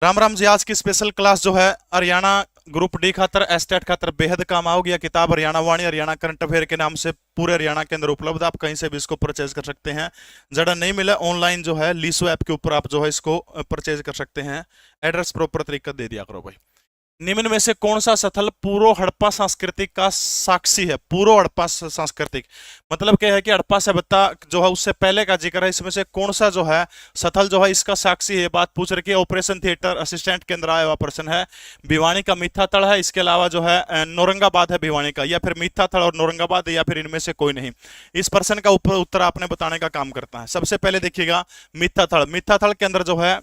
राम राम जी। आज की special class जो है हरियाणा ग्रुप डी खातर एस्टेट खातर बेहद काम आओगी। यह किताब हरियाणा वाणी हरियाणा करंट अफेयर के नाम से पूरे हरियाणा के अंदर उपलब्ध है। आप कहीं से भी इसको परचेज कर सकते हैं। जड़ा नहीं मिला ऑनलाइन जो है लीसो ऐप के ऊपर आप जो है इसको परचेज कर सकते हैं। एड्रेस प्रॉपर तरीका दे दिया करो भाई। निम्न में से कौन सा स्थल पूर्व हड़प्पा संस्कृति का साक्षी है? पूर्व हड़प्पा सांस्कृतिक मतलब क्या है कि हड़प्पा सभ्यता जो है उससे पहले का जिक्र है। इसमें से कौन सा जो है स्थल जो है इसका साक्षी है? बात पूछ रखी है। ऑपरेशन थिएटर असिस्टेंट के अंदर आया हुआ प्रश्न है। भिवानी का मिथ्या तड़ है। इसके अलावा जो है नौरंगाबाद है भिवानी का, या फिर मिथ्या तड़ और नौरंगाबाद, या फिर इनमें से कोई नहीं। इस प्रश्न का उत्तर आपने बताने का काम करता है। सबसे पहले देखिएगा मिथ्या तड़। मिथ्या तड़ के अंदर जो है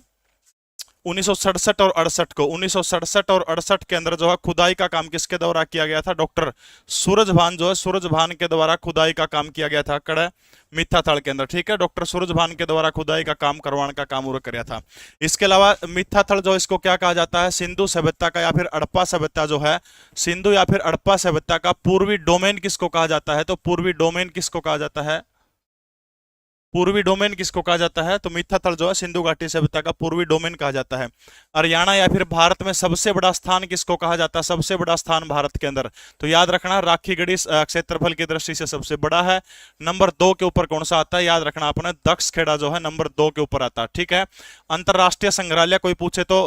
1967 और 68 को 1967 और 68 के अंदर जो है खुदाई का काम किसके द्वारा किया गया था? डॉक्टर सूरजभान जो है सूरजभान के द्वारा खुदाई का काम किया गया था। कड़े मिथ्या तड़ के अंदर, ठीक है। डॉक्टर सूरजभान के द्वारा खुदाई का काम करवाने का काम वो किया था। इसके अलावा मिथ्या तड़ जो इसको क्या कहा जाता है? सिंधु सभ्यता का या फिर हड़प्पा सभ्यता जो है, सिंधु या फिर हड़प्पा सभ्यता का पूर्वी डोमेन किसको कहा जाता है? तो पूर्वी डोमेन किसको कहा जाता है? पूर्वी डोमेन किसको कहा जाता है? तो मिथ्या तल जो है सिंधु घाटी सभ्यता का पूर्वी डोमेन कहा जाता है। हरियाणा या फिर भारत में सबसे बड़ा स्थान किसको कहा जाता है? सबसे बड़ा स्थान भारत के अंदर, तो याद रखना राखीगढ़ी क्षेत्रफल की दृष्टि से सबसे बड़ा है। नंबर 2 के ऊपर कौन सा आता है? याद रखना आपने दक्ष खेड़ा जो है नंबर 2 के ऊपर आता है, ठीक है। अंतरराष्ट्रीय संग्रहालय कोई पूछे तो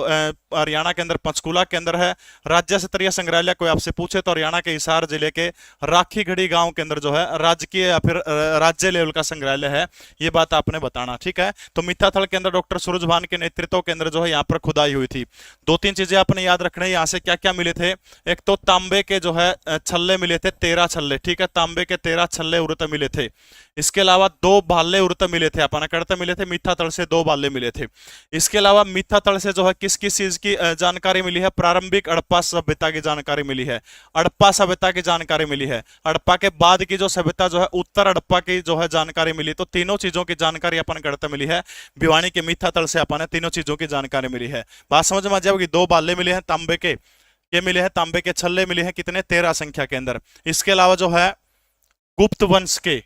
हरियाणा के अंदर पंचकूला के अंदर है। राज्य स्तरीय संग्रहालय कोई आपसे पूछे तो हरियाणा के हिसार जिले के राखीगढ़ी गांव के अंदर जो है राजकीय या फिर राज्य लेवल का संग्रहालय है। ये बात आपने बताना, ठीक है। तो मिथ्या तड़ के अंदर डॉक्टर सूरजभान के नेतृत्व के अंदर जो है यहाँ पर खुदाई हुई थी। 2-3 चीजें आपने याद रखना है। यहाँ से क्या क्या मिले थे? एक तो तांबे के जो है छल्ले मिले थे, 13 छल्ले, ठीक है। तांबे के 13 छल्ले उर्त मिले थे। इसके अलावा 2 भाले उर्त मिले थे, अपना करते मिले थे। मिथ्या तड़ से 2 भाले मिले थे। इसके अलावा मिथ्या तड़ से जो है किस किस चीज की जानकारी मिली है? प्रारंभिक हड़प्पा सभ्यता की जानकारी मिली है। हड़प्पा सभ्यता की जानकारी मिली है। हड़प्पा के बाद की जो सभ्यता जो है उत्तर हड़प्पा की जो है जानकारी मिली। तो तीनों चीजों की जानकारी अपन करते मिली है। भिवानी के मिथ्या तड़ से अपन तीनों चीजों की जानकारी मिली है। बात समझ में आ जाएगी। 2 बाले मिले हैं तांबे के, ये मिले हैं तांबे के छल्ले मिले हैं कितने? 13 संख्या के अंदर। इसके अलावा जो है गुप्त वंश के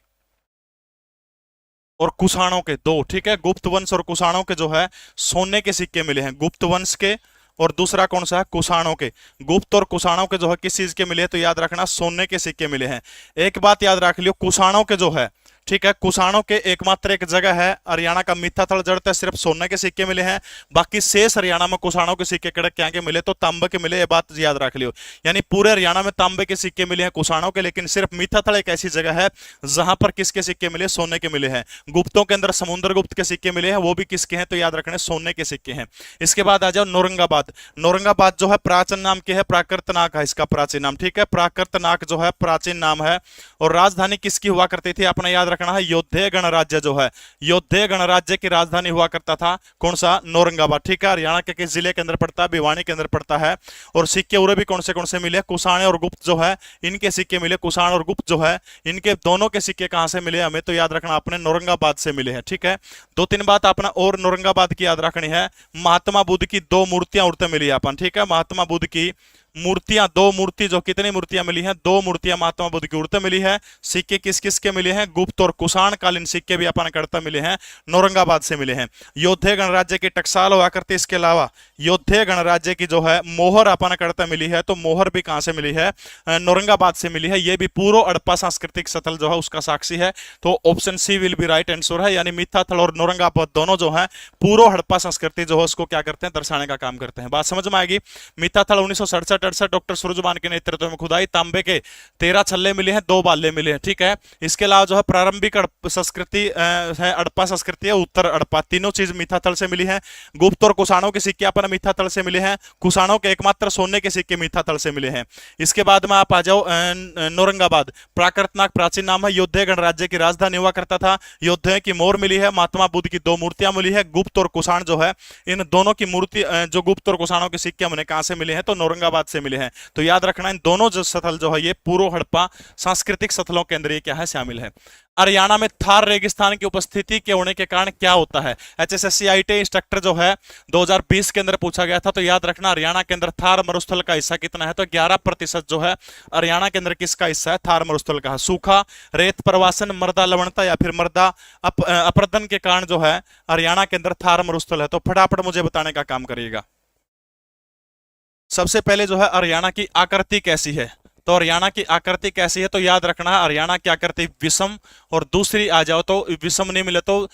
और कुषाणों के 2, ठीक है। गुप्त वंश और कुषाणों के जो है सोने के सिक्के मिले हैं, गुप्त वंश के। और दूसरा कौन सा है? कुषाणों के। गुप्त और कुषाणों के जो है किस चीज के मिले हैं? तो याद रखना सोने के सिक्के मिले हैं। एक बात याद रख लियो, कुषाणों के जो है, ठीक है, कुषाणों के एकमात्र एक जगह है हरियाणा का मिथ्या तड़ जड़ता है, सिर्फ सोने के सिक्के मिले हैं। बाकी शेष हरियाणा में कुषाणों के सिक्के कड़क क्या के मिले? तो तांबे के मिले। ये बात याद रख लियो। यानी पूरे हरियाणा में तांबे के सिक्के मिले हैं कुषाणों के, लेकिन सिर्फ मिथ्या तड़ एक ऐसी जगह है जहां पर किसके सिक्के मिले? सोने के मिले हैं। गुप्तों के अंदर समुद्रगुप्त के सिक्के मिले हैं, वो भी किसके हैं? तो याद रखने सोने के सिक्के हैं। इसके बाद आ जाओ नौरंगाबाद। नौरंगाबाद जो है प्राचीन नाम क्या है? प्राकृतनाक है इसका प्राचीन नाम, ठीक है। प्राकृतनाक जो है प्राचीन नाम है। और राजधानी किसकी हुआ करती थी? अपने याद रखना है योद्धे गणराज्य जो है, योद्धे गणराज्य की राजधानी हुआ करता था कौन सा? नौरंगाबाद, ठीक है। हरियाणा के किस जिले के अंदर पड़ता है? भिवानी के अंदर पड़ता है। और सिक्के उरे भी कौन से मिले? कुषाण और गुप्त जो है इनके सिक्के मिले। कुषाण और गुप्त जो है इनके दोनों के सिक्के कहां से मिले हमें? तो याद रखना आपने नौरंगाबाद से मिले हैं, ठीक है। 2-3 बात अपना और नौरंगाबाद की याद रखनी है। महात्मा बुद्ध की 2 मूर्तियां उड़ते मिली है अपन, ठीक है। महात्मा बुद्ध की मूर्तियां, 2 मूर्ति जो कितनी मूर्तियां मिली हैं? 2 मूर्तियां महात्मा बुद्ध की उड़ते मिली है। सिक्के किस किस के मिले हैं? गुप्त और कुषाण कालीन सिक्के भी अपन करता मिले हैं, नौरंगाबाद से मिले हैं। योद्धे गणराज्य की टकसाल हुआ करती। इसके अलावा योद्धे गणराज्य की जो है मोहर अपन करता मिली है, तो मोहर भी कहां से मिली है? नौरंगाबाद से मिली है। ये भी पूर्व हड़प्पा सांस्कृतिक स्थल जो है उसका साक्षी है। तो option C will be right answer है। यानी मिथ्या तड़ और नौरंगाबाद दोनों जो है पूर्व हड़प्पा संस्कृति जो है उसको क्या करते हैं? दर्शाने का काम करते हैं। बात समझ में आएगी। मिथ्या तड़ 1967-68 डॉक्टर सूरजभान के नेतृत्व में खुदाई। तांबे के 13 छल्ले मिले हैं, 2 बाले मिले हैं, ठीक है। इसके अलावा जो है प्रारंभिक संस्कृति है हड़प्पा संस्कृति है उत्तर हड़प्पा, तीनों चीज मिथ्या तड़ से मिली है। गुप्त और कुषाणों के सिक्के अपन मिथ्या तड़ से मिले हैं। कुषाणों के एकमात्र सोने के सिक्के मिथ्या तड़ से मिले हैं। इसके बाद में आप आ जाओ नौरंगाबाद। प्राकृतनाक प्राचीन नाम है। योद्धे गणराज्य की राजधानी हुआ करता था। योद्धे की मोहर मिली है। महात्मा बुद्ध की 2 मूर्तियां मिली है। गुप्त और कुषाण जो है इन दोनों की मूर्ति जो गुप्त और कुषाणों के सिक्के हमने कहां से मिले हैं? तो नौरंगाबाद से मिले हैं। तो याद रखना इन दोनों जो स्थल जो है ये पूर्व हड़प्पा सांस्कृतिक स्थलों के अंदर ये क्या है? शामिल है। हरियाणा में थार रेगिस्तान की उपस्थिति के होने के कारण क्या होता है? एचएसएससी आईटी इंस्ट्रक्टर जो है 2020 के अंदर पूछा गया था। तो याद रखना हरियाणा के अंदर थार मरुस्थल का हिस्सा कितना है? तो 11% जो है हरियाणा के अंदर किसका हिस्सा है? थार मरुस्थल का। सूखा, रेत प्रवासन, मृदा लवणता या फिर मृदा अपरदन के कारण जो है हरियाणा के अंदर थार मरुस्थल है। तो फटाफट मुझे बताने का काम करिएगा। सबसे पहले जो है हरियाणा की आकृति कैसी है, तो हरियाणा की आकृति कैसी है, तो याद रखना है हरियाणा की आकृति विषम, और दूसरी आ जाओ तो विषम नहीं मिले तो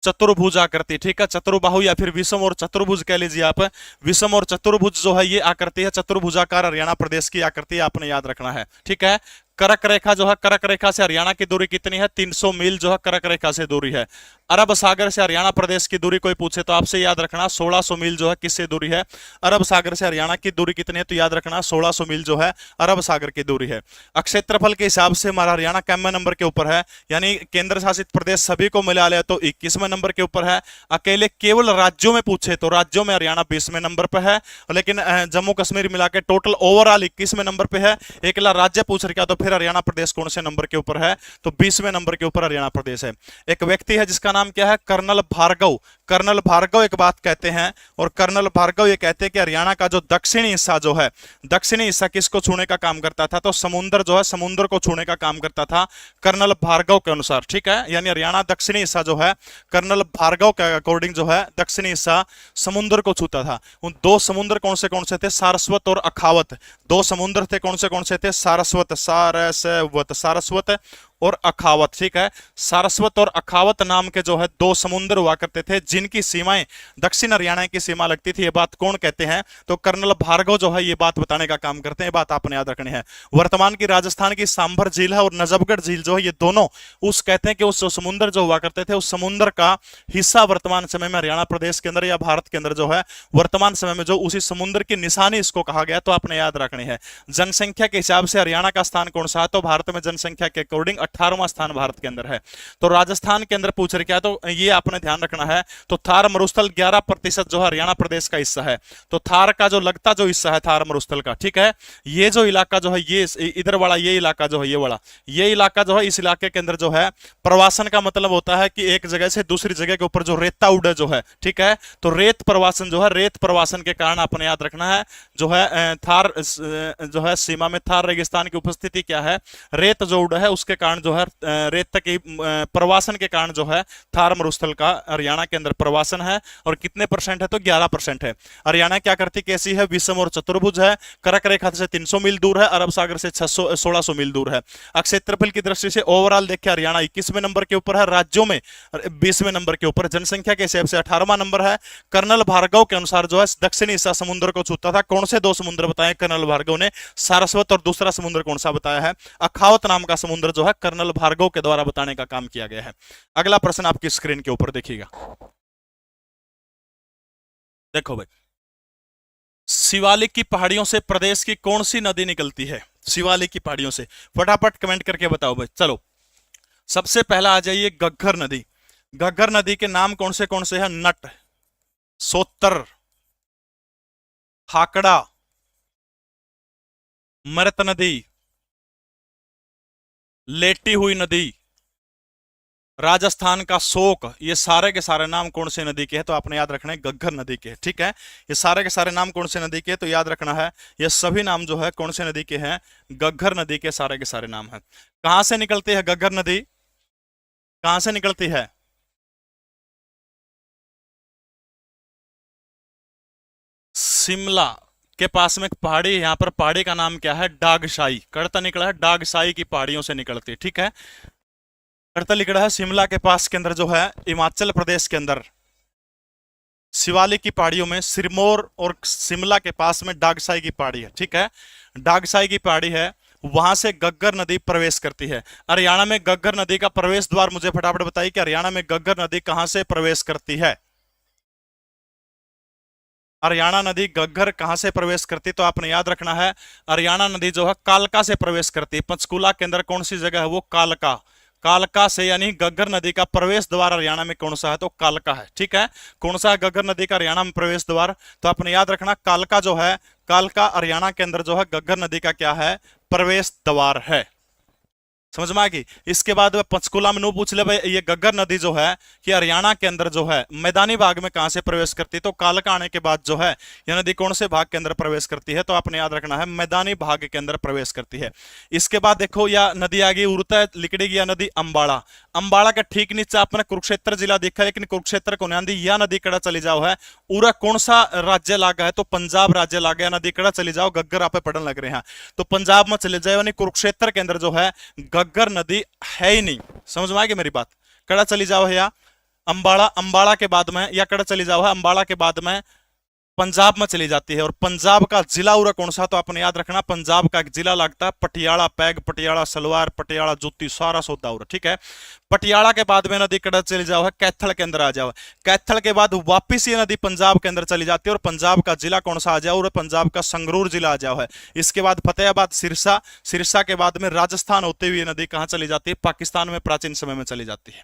चतुर्भुज आकृति, ठीक है, चतुर्बाहु या फिर विषम और चतुर्भुज कह लीजिए आप। विषम और चतुर्भुज जो है ये आकृति है, चतुर्भुजाकार हरियाणा प्रदेश की आकृति आपने याद रखना है, ठीक है। कर्क रेखा जो है, कर्क रेखा से हरियाणा की दूरी कितनी है, 300 मील जो है कर्क रेखा से दूरी है। अरब सागर से हरियाणा प्रदेश की दूरी कोई पूछे तो आपसे याद रखना 1600 मील जो है किससे दूरी है, अरब सागर से हरियाणा की दूरी कितनी है, तो याद रखना 1600 मील जो है अरब सागर की दूरी है। क्षेत्रफल के हिसाब से हमारा हरियाणा कैमवे नंबर के ऊपर है, यानी केंद्र शासित प्रदेश सभी को मिला लिया तो 21वें नंबर के ऊपर है। अकेले केवल राज्यों में पूछे तो राज्यों में हरियाणा 20वें नंबर पर है, लेकिन जम्मू कश्मीर मिला के टोटल ओवरऑल 21वें नंबर पे है। अकेला राज्य पूछ रहा तो फिर हरियाणा प्रदेश कौन से नंबर के ऊपर है, तो 20वें नंबर के ऊपर हरियाणा प्रदेश है। एक व्यक्ति है जिसका नाम क्या है, कर्नल भार्गव। कर्नल भार्गव एक बात कहते हैं, और कर्नल भार्गव ये कहते हैं कि हरियाणा का जो दक्षिणी हिस्सा जो है, दक्षिणी हिस्सा किसको छूने का काम करता था, तो समुद्र जो है समुद्र को छूने का काम करता था कर्नल भार्गव के अनुसार, ठीक है। यानी हरियाणा दक्षिणी हिस्सा जो है कर्नल भार्गव के अकॉर्डिंग जो है दक्षिणी हिस्सा समुद्र को छूता था। उन दो समुद्र कौन से थे, सारस्वत और अखावत। दो समुद्र थे कौन से थे, सारस्वत सारस्वत और अखावत, ठीक है। सारस्वत और अखावत नाम के जो है दो समुद्र हुआ करते थे, जिनकी सीमाएं दक्षिण हरियाणा की सीमा लगती थी। ये बात कौन कहते हैं, तो कर्नल भार्गव जो है ये बात बताने का काम करते हैं। बात आपने याद रखनी है। वर्तमान की राजस्थान की सांभर झील है और नजफगढ़ झील जो है ये दोनों उस कहते हैं कि उस समुद्र जो हुआ करते थे उस समुद्र का हिस्सा वर्तमान समय में हरियाणा प्रदेश के अंदर या भारत के अंदर जो है वर्तमान समय में जो उसी समुद्र की निशानी इसको कहा गया, तो आपने याद रखनी है। जनसंख्या के हिसाब से हरियाणा का स्थान कौन सा है, तो भारत में जनसंख्या के अकॉर्डिंग 18वां स्थान भारत के अंदर है। तो राजस्थान के अंदर पूछ रहे क्या, तो ये आपने ध्यान रखना है। तो थार मरुस्थल 11% जो हरियाणा प्रदेश का हिस्सा है। तो थार का जो लगता जो हिस्सा है थार मरुस्थल का, ठीक है, ये जो इलाका जो है ये इधर वाला ये इलाका जो है ये वाला ये इलाका जो है, इस इलाके के अंदर जो है प्रवासन का मतलब होता है कि एक जगह से दूसरी जगह के ऊपर जो रेता उड़े जो है, ठीक है। तो रेत प्रवासन जो है, रेत प्रवासन के कारण आपने याद रखना है जो है थार जो है सीमा में थार रेगिस्तान की उपस्थिति क्या है, रेत जो उड़े है उसके कारण जो है रेत तक की प्रवासन के कारण जो है थार मरुस्थल का हरियाणा के अंदर प्रवासन है। और कितने परसेंट है, तो 11% है। हरियाणा की आकृति कैसी है, विषम और चतुर्भुज है। कर्क रेखा से 300 मील दूर है, अरब सागर से 1600 मील दूर है। क्षेत्रफल की दृष्टि से ओवरऑल देखिए हरियाणा 21वें नंबर के ऊपर है, राज्यों में 20वें नंबर के ऊपर। जनसंख्या के हिसाब से 18वां नंबर है। कर्नल भार्गव के अनुसार जो है दक्षिणी हिस्सा समुद्र को छूता था। कौन से दो समुद्र बताए कर्नल भार्गव ने, सारस्वत और दूसरा समुद्र कौन सा बताया है, अखावत नाम का समुद्र जो है कर्नल भार्गव के द्वारा बताने का काम किया गया है। अगला प्रश्न आपकी स्क्रीन के ऊपर देखिएगा। देखो भाई, शिवालिक की पहाड़ियों से प्रदेश की कौन सी नदी निकलती है, शिवालिक की पहाड़ियों से, फटाफट कमेंट करके बताओ भाई। चलो सबसे पहला आ जाइए घग्गर नदी। घग्गर नदी के नाम कौन से हैं, नट, सोतर, हाकड़ा, मृत नदी, लेटी हुई नदी, राजस्थान का शोक, ये सारे के सारे नाम कौन से नदी के हैं, तो आपने याद रखना है घग्गर नदी के, ठीक है। ये सारे के सारे नाम कौन से नदी के, तो याद रखना है ये सभी नाम जो है कौन से नदी के हैं, घग्गर नदी के सारे के सारे नाम हैं। कहां से निकलती है घग्गर नदी, कहां से निकलती है, शिमला के पास में एक पहाड़ी, यहां पर पहाड़ी का नाम क्या है, डागशाई, कड़ता निकला है डागशाई की पहाड़ियों से निकलती है, ठीक है। कड़ता लिखा है शिमला के पास के अंदर जो है हिमाचल प्रदेश के अंदर शिवालिक की पहाड़ियों में सिरमौर और शिमला के पास में डागसाई की पहाड़ी है, ठीक है। डागसाई की पहाड़ी है, वहां से घग्गर नदी प्रवेश करती है। हरियाणा में घग्गर नदी का प्रवेश द्वार मुझे फटाफट बताइए कि हरियाणा में घग्गर नदी कहां से प्रवेश करती है। हरियाणा नदी घग्गर कहां से प्रवेश करती, तो आपने याद रखना है हरियाणा नदी जो है कालका से प्रवेश करती है। पंचकूला के अंदर कौन सी जगह है, वो कालका, कालका से, यानी घग्गर नदी का प्रवेश द्वार हरियाणा में कौन सा है, तो कालका है, ठीक है। कौन सा है घग्गर नदी का हरियाणा में प्रवेश द्वार, तो आपने याद रखना कालका जो है, कालका हरियाणा के अंदर जो है घग्गर नदी का क्या है, प्रवेश द्वार है। समझ में आ गई। इसके बाद में पंचकुला में नो पूछ ले भाई ये गग्गर नदी जो है कि हरियाणा के अंदर जो है मैदानी भाग में कहां से प्रवेश करती है, तो कालका आने के बाद जो है यह नदी कौन से भाग के अंदर प्रवेश करती है, तो आपने याद रखना है मैदानी भाग के अंदर प्रवेश करती है। इसके बाद देखो यह नदी आ गई उड़ता है लिकड़ेगी यह नदी अंबाड़ा। अंबाड़ा का ठीक नीचे आपने कुरुक्षेत्र जिला देखा, लेकिन कुरुक्षेत्र को ध्यान दी यह नदी कड़ा चली जाओ है उरा कौन सा राज्य लागा है, तो पंजाब राज्य लागा है। नदी कड़ा चली जाओ गग्गर आप पढ़ने लग रहे हैं तो पंजाब में चले जाए, यानी कुरुक्षेत्र के अंदर जो है गग्गर नदी है ही नहीं। समझ में आ गई मेरी बात। कड़ा चली जाओ है या अंबाड़ा, अंबाड़ा के बाद में या कड़ा चली जाओ है अंबाड़ा के बाद में पंजाब में चली जाती है। और पंजाब का जिला उरा कौन सा, तो आपने याद रखना पंजाब का एक जिला लगता है पटियाला, पैग पटियाला, सलवार पटियाला, जुत्ती सारा सौदा उरा, ठीक है। पटियाला के बाद में नदी कड़ा चली जाओ है कैथल के अंदर आ जाओ, कैथल के बाद वापिस ये नदी पंजाब के अंदर चली जाती है और पंजाब का जिला कौन सा आ जाओ, और पंजाब का संगरूर जिला आ जाओ है। इसके बाद फतेहाबाद, सिरसा, सिरसा के बाद में राजस्थान होते हुए नदी कहां चली जाती है, पाकिस्तान में प्राचीन समय में चली जाती है।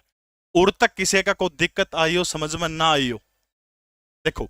उड़ तक किसी का कोई दिक्कत आई हो, समझ में ना आई हो, देखो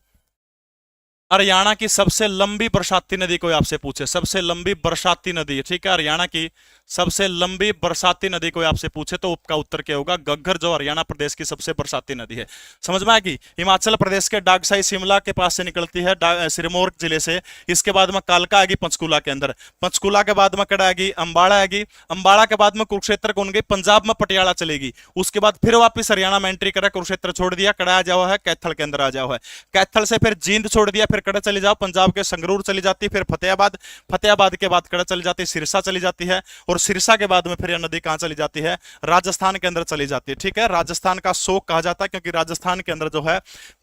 हरियाणा की सबसे लंबी बरसाती नदी कोई आपसे पूछे, सबसे लंबी बरसाती नदी है, ठीक है, हरियाणा की सबसे लंबी बरसाती नदी कोई आपसे पूछे तो उसका उत्तर क्या होगा, गग्गर, जो हरियाणा प्रदेश की सबसे बरसाती नदी है। समझ में आएगी। हिमाचल प्रदेश के डागसाई शिमला के पास से निकलती है सिरमौर जिले से। इसके बाद में कालका आएगी पंचकुला के अंदर, पंचकुला के बाद में कड़ा आएगी अंबाड़ा आएगी, अंबाड़ा के बाद में कुरुक्षेत्र कौन गई, पंजाब में पटियाला चलेगी। उसके बाद फिर वापिस हरियाणा में एंट्री करा, कुरुक्षेत्र छोड़ दिया, कड़ा आ जाओ है कैथल के अंदर आ जाओ है, कैथल से फिर जींद छोड़ दिया, फिर कड़ा चली जाओ पंजाब के संगरूर चली जाती है, फिर फतेहाबाद, फतेहाबाद के बाद कड़ा चली जाती है, सिरसा चली जाती है, और सिरसा के बाद में फिर यह नदी कहां चली जाती है, राजस्थान के अंदर चली जाती है, ठीक है। राजस्थान का शोक कहा जाता है क्योंकि राजस्थान के अंदर जो है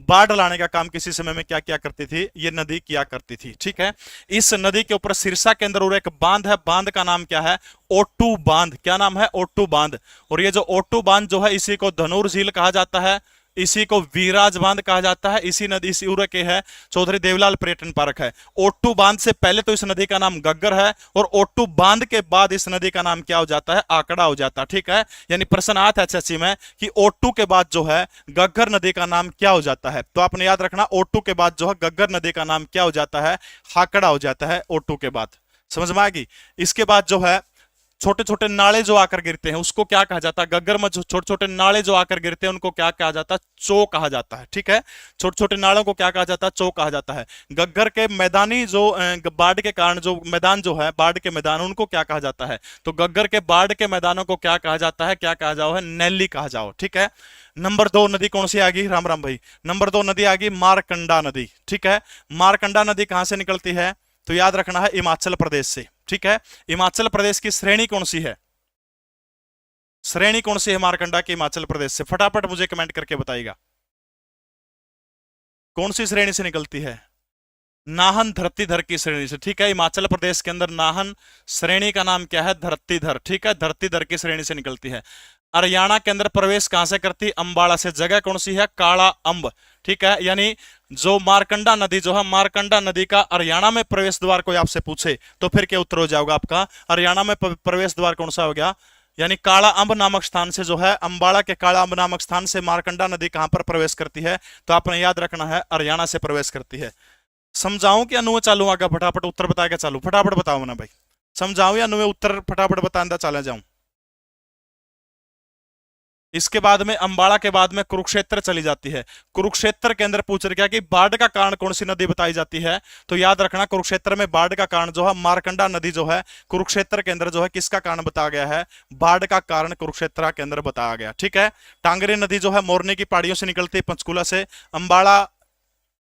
बाढ़ लाने का काम किसी समय में क्या किया करती थी, ये नदी किया करती थी, ठीक है। इस नदी के ऊपर सिरसा के अंदर और एक बांध है, बांध का नाम क्या है, ओटू बांध। क्या नाम है, ओटू बांध। और ये जो ओटू बांध जो है इसी को धनुर झील कहा जाता है, इसी को वीराज बांध कहा जाता है। इसी नदी, इसी उरे के है चौधरी देवलाल पर्यटन पार्क है। ओट्टू बांध से पहले तो इस नदी का नाम गग्गर है, और ओट्टू बांध के बाद इस नदी का नाम क्या हो जाता है, आकड़ा हो जाता है, ठीक है। यानी प्रश्न आता है एचएससी में कि ओट्टू के बाद जो है गग्गर नदी का नाम क्या हो जाता है, तो आपने याद रखना ओट्टू के बाद जो है गग्गर नदी का नाम क्या हो जाता है, हाकड़ा हो जाता है ओट्टू के बाद। समझ में आ गई। इसके बाद जो है छोटे छोटे नाले जो आकर गिरते हैं उसको क्या कहा जाता है, गग्गर में जो छोटे छोटे नाले जो आकर गिरते हैं उनको क्या कहा जाता है, चो कहा जाता है, ठीक है। छोटे छोटे नालों को क्या कहा जाता है, चो कहा जाता है। गग्गर के मैदानी जो बाढ़ के कारण जो मैदान जो है, बाढ़ के मैदान, उनको क्या कहा जाता है, तो गग्गर के बाढ़ के मैदानों को क्या कहा जाता है, क्या कहा जाओ है, नैली कहा जाओ, ठीक है। नंबर 2 नदी कौन सी आ गई, राम राम भाई, नंबर 2 नदी आ गई मारकंडा नदी, ठीक है। मारकंडा नदी कहां से निकलती है, तो याद रखना है हिमाचल प्रदेश से, ठीक है। हिमाचल प्रदेश की श्रेणी कौन सी है, श्रेणी कौन सी है मारकंडा की हिमाचल प्रदेश से, फटाफट मुझे कमेंट करके बताइएगा कौन सी श्रेणी से निकलती है, नाहन धरतीधर की श्रेणी से, ठीक है। हिमाचल प्रदेश के अंदर नाहन श्रेणी का नाम क्या है, धरतीधर, ठीक है, धरतीधर की श्रेणी से निकलती है। हरियाणा के अंदर प्रवेश कहां से करती है, अंबाड़ा से। जगह कौन सी है, काला अंब, ठीक है। यानी जो मारकंडा नदी जो है, मारकंडा नदी का हरियाणा में प्रवेश द्वार कोई आपसे पूछे तो फिर क्या उत्तर हो जाएगा आपका, हरियाणा में प्रवेश द्वार कौन सा हो गया, यानी काला अंब नामक स्थान से जो है, अंबाड़ा के काला अंब नामक स्थान से मारकंडा नदी कहां पर प्रवेश करती है, तो आपने याद रखना है हरियाणा से प्रवेश करती है। समझाऊं कि अनुवे चालू आगे, फटाफट उत्तर बता के चालू, फटाफट बताओ ना भाई, समझाऊं या अनुवे उत्तर फटाफट बताता चला जाऊं। इसके बाद में अंबाड़ा के बाद में कुरुक्षेत्र चली जाती है। कुरुक्षेत्र के अंदर पूछ रहा कि बाढ़ का कारण कौन सी नदी बताई जाती है, तो याद रखना कुरुक्षेत्र में बाढ़ का कारण जो है मारकंडा नदी जो है कुरुक्षेत्र के अंदर जो है किसका कारण बताया गया है, बाढ़ का कारण कुरुक्षेत्र के अंदर बताया गया, ठीक है। टांगरी नदी जो है मोरनी की पहाड़ियों से निकलती है पंचकुला से, अंबाड़ा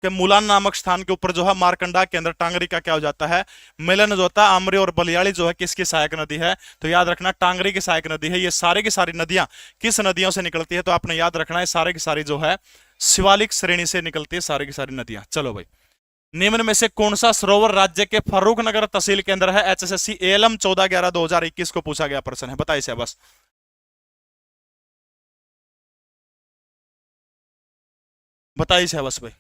के मुलान नामक स्थान के ऊपर जो है मारकंडा के अंदर टांगरी का क्या हो जाता है, मिलन जो होता है। आमरी और बलियाड़ी जो है किसकी सहायक नदी है, तो याद रखना टांगरी की सहायक नदी है। ये सारी की सारी नदियां किस नदियों से निकलती है, तो आपने याद रखना है सारी की सारी जो है शिवालिक श्रेणी से निकलती है सारी की सारी नदियां। चलो भाई, निम्न में से कौन सा सरोवर राज्य के फर्रुखनगर तहसील के अंदर है, एचएसएससी एएलएम 14/11/2021 को पूछा गया प्रश्न है, बताइए बस, बताइए बस भाई।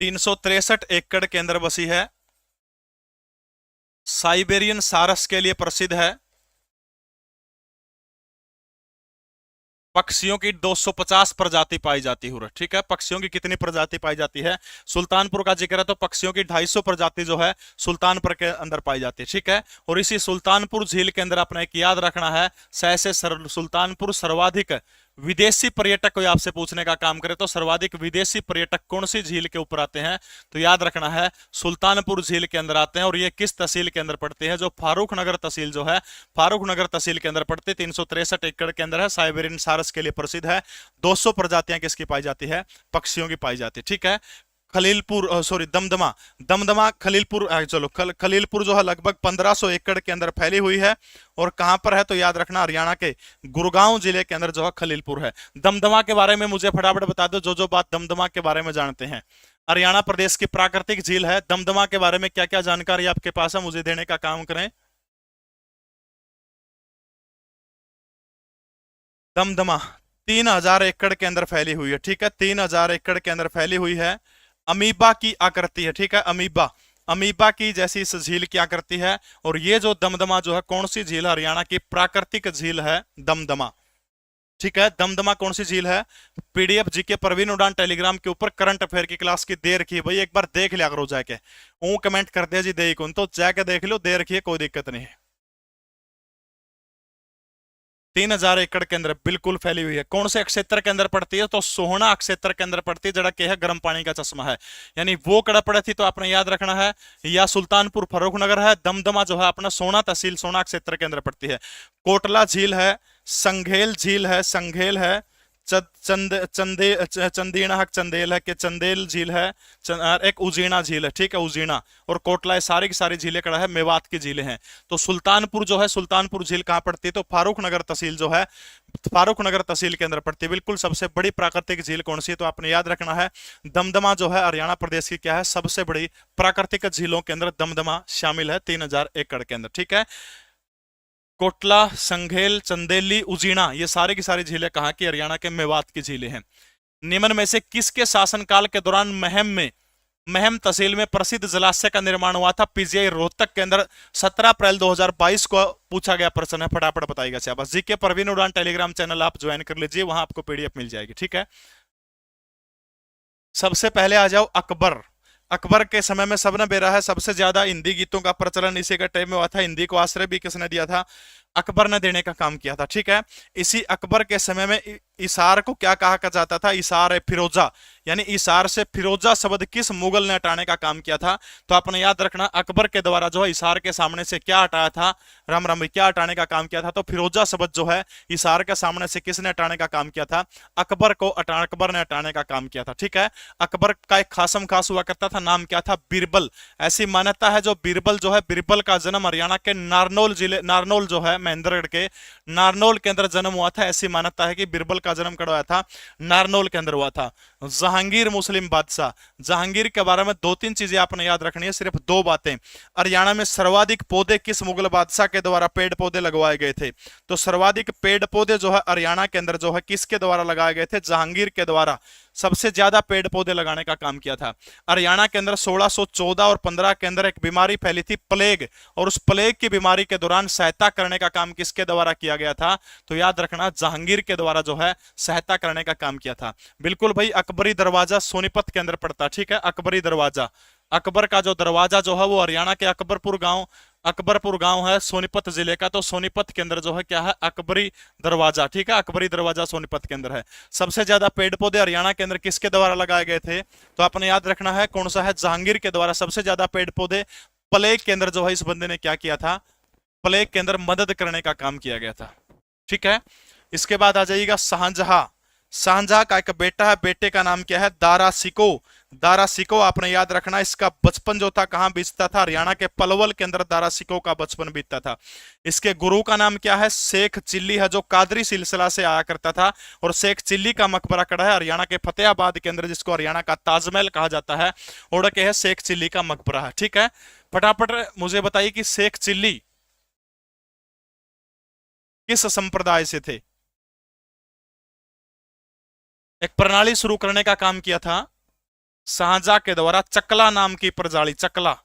363 एकड़ के अंदर बसी है, साइबेरियन सारस के लिए प्रसिद्ध है, पक्षियों की 250 प्रजाति पाई जाती है। ठीक है, पक्षियों की कितनी प्रजाति पाई जाती है? सुल्तानपुर का जिक्र है तो पक्षियों की 250 प्रजाति जो है सुल्तानपुर के अंदर पाई जाती है। ठीक है, और इसी सुल्तानपुर झील के अंदर अपने एक याद रखना है, से सुल्तानपुर सर्वाधिक विदेशी पर्यटक कोई आपसे पूछने का काम करे तो सर्वाधिक विदेशी पर्यटक कौन सी झील के ऊपर आते हैं? तो याद रखना है सुल्तानपुर झील के अंदर आते हैं। और ये किस तहसील के अंदर पड़ते हैं? जो फारूक नगर तहसील जो है, फारूक नगर तहसील के अंदर पड़ते, 363 एकड़ के अंदर है, साइबेरियन सारस के लिए प्रसिद्ध है। 200 प्रजातियां किसकी पाई जाती है? पक्षियों की पाई जाती है। ठीक है, खलीलपुर सॉरी दमदमा, दमदमा खलीलपुर चलो खलीलपुर जो है लगभग 1500 एकड़ के अंदर फैली हुई है। और कहां पर है? तो याद रखना हरियाणा के गुड़गांव जिले के अंदर जो है खलीलपुर है। दमदमा के बारे में मुझे फटाफट बता दो, जो बात दमदमा के बारे में जानते हैं। हरियाणा प्रदेश की प्राकृतिक झील है। दमदमा के बारे में क्या क्या जानकारी आपके पास है, मुझे देने का काम करें। दमदमा 3000 एकड़ के अंदर फैली हुई है। ठीक है, 3000 एकड़ के अंदर फैली हुई है। अमीबा की आकृति है। ठीक है, अमीबा, अमीबा की जैसी इस झील की आकृति है। और ये जो दमदमा जो है कौन सी झील है? हरियाणा की प्राकृतिक झील है दमदमा। ठीक है, दमदमा कौन सी झील है? पीडीएफ जीके परवीन उड़ान टेलीग्राम के ऊपर करंट अफेयर की क्लास की दे रखी है भाई, एक बार देख लिया करो जाके। कमेंट कर दिया जी दे कौन, तो जाके देख लो, दे रखी है, कोई दिक्कत नहीं है। 3000 एकड़ के अंदर बिल्कुल फैली हुई है। कौन से क्षेत्र के अंदर पड़ती है? तो सोहना क्षेत्र के अंदर पड़ती है, जड़ा के है गर्म पानी का चश्मा है। यानी वो कड़ा पड़े थी तो आपने याद रखना है, या सुल्तानपुर फारूक नगर है। दमदमा जो है अपना सोना तहसील सोना क्षेत्र के अंदर पड़ती है। कोटला झील है, संघेल झील है, संघेल है, चंदीना हक चंदेल है, कि चंदेल झील है, एक उजीना झील है। ठीक है, उजीना और कोटला, सारी की सारी झीलें कड़ा है मेवात की झीलें हैं। तो सुल्तानपुर जो है, सुल्तानपुर झील कहां पड़ती है? तो फारूक नगर तहसील जो है, फारूक नगर तहसील के अंदर पड़ती है। बिल्कुल सबसे बड़ी प्राकृतिक झील कौन सी है? तो आपने याद रखना है दमदमा जो है हरियाणा प्रदेश की क्या है? सबसे बड़ी प्राकृतिक झीलों के अंदर दमदमा शामिल है, 3000 एकड़ के अंदर। ठीक है, कोटला, संघेल, चंदेली, उजीना, ये सारी की सारी झीलें कहाँ की? हरियाणा के मेवात की झीलें हैं। निम्न में से किसके शासनकाल के दौरान महम तहसील में प्रसिद्ध जलाशय का निर्माण हुआ था? पीजीआई रोहतक के अंदर 17 अप्रैल 2022 को पूछा गया प्रश्न है, फटाफट बताइएगा। शाबाश, जीके परवीन उड़ान टेलीग्राम चैनल आप ज्वाइन कर लीजिए, वहां आपको पीडीएफ मिल जाएगी। ठीक है, सबसे पहले आ जाओ अकबर। अकबर के समय में सबने बेरा है, सबसे ज्यादा हिंदी गीतों का प्रचलन इसी के टाइम में हुआ था। हिंदी को आश्रय भी किसने दिया था? अकबर ने देने का काम किया था। ठीक है, इसी अकबर के समय में इसार को क्या कहा जाता था? इसार है फिरोजा, यानी इसार से फिरोजा शब्द किस मुगल ने हटाने का काम किया था? तो आपने याद रखना अकबर के द्वारा जो है इसार के सामने से क्या हटाया था? राम राम, क्या हटाने का काम किया था? तो फिरोजा शब्द जो है इसार के सामने से किसने हटाने का काम किया था? अकबर ने हटाने का काम किया था। ठीक है, अकबर का एक खासम खास हुआ करता था, नाम क्या था? बीरबल। ऐसी मान्यता है जो बीरबल जो है, बीरबल का जन्म हरियाणा के नारनौल जिले, नारनौल जो है महेंद्रगढ़ के नारनौल के अंदर जन्म हुआ था। ऐसी मान्यता है कि बीरबल का जन्म कब हुआ था? नारनौल के अंदर हुआ था। जहांगीर मुस्लिम बादशाह, जहांगीर के बारे में 2-3 चीजें आपने याद रखनी है, सिर्फ 2 बातें। हरियाणा में सर्वाधिक पौधे किस मुगल बादशाह के द्वारा पेड़ पौधे लगवाए गए थे? तो सर्वाधिक पेड़ पौधे जो है हरियाणा के अंदर जो है किसके द्वारा लगाए गए थे? जहांगीर के द्वारा सबसे ज्यादा पेड़ पौधे लगाने का काम किया था। हरियाणा के अंदर 1614 और 15 के अंदर एक बीमारी फैली थी, प्लेग, और उस प्लेग की बीमारी के दौरान सहायता करने का काम किसके द्वारा किया गया था? तो याद रखना जहांगीर के द्वारा जो है सहायता करने का काम किया था। बिल्कुल भाई, अकबरी दरवाजा सोनीपत के अंदर पड़ता। ठीक है, अकबरी दरवाजा, अकबर का जो दरवाजा जो है वो हरियाणा के अकबरपुर गांव है सोनीपत जिले का। तो सोनीपत के अंदर जो है क्या है? अकबरी दरवाजा। ठीक है, अकबरी दरवाजा सोनीपत के अंदर है। सबसे ज्यादा पेड़ पौधे हरियाणा के अंदर किसके द्वारा लगाए गए थे? तो आपने याद रखना है कौन सा है? जहांगीर के द्वारा सबसे ज्यादा पेड़ पौधे। प्लेग के अंदर जो है इस बंदे ने क्या किया था? प्लेग के अंदर मदद करने का काम किया गया था। ठीक है, इसके बाद आ जाइएगा शाहजहां। शाहजहां का एक बेटा है, बेटे का नाम क्या है? दारा सिको। दारा सिको आपने याद रखना, इसका बचपन जो था कहां बीतता था? हरियाणा के पलवल के अंदर दारा सिको का बचपन बीतता था। इसके गुरु का नाम क्या है? शेख चिल्ली है, जो कादरी सिलसिला से आया करता था। और शेख चिल्ली का मकबरा कड़ा है हरियाणा के फतेहाबाद के अंदर, जिसको हरियाणा का ताजमहल कहा जाता है। और के है शेख चिल्ली का मकबरा है। ठीक है, फटाफट मुझे बताइए कि शेख चिल्ली किस संप्रदाय से थे? एक प्रणाली शुरू करने का काम किया था शाहजहां के द्वारा, चकला नाम की प्रणाली। चकला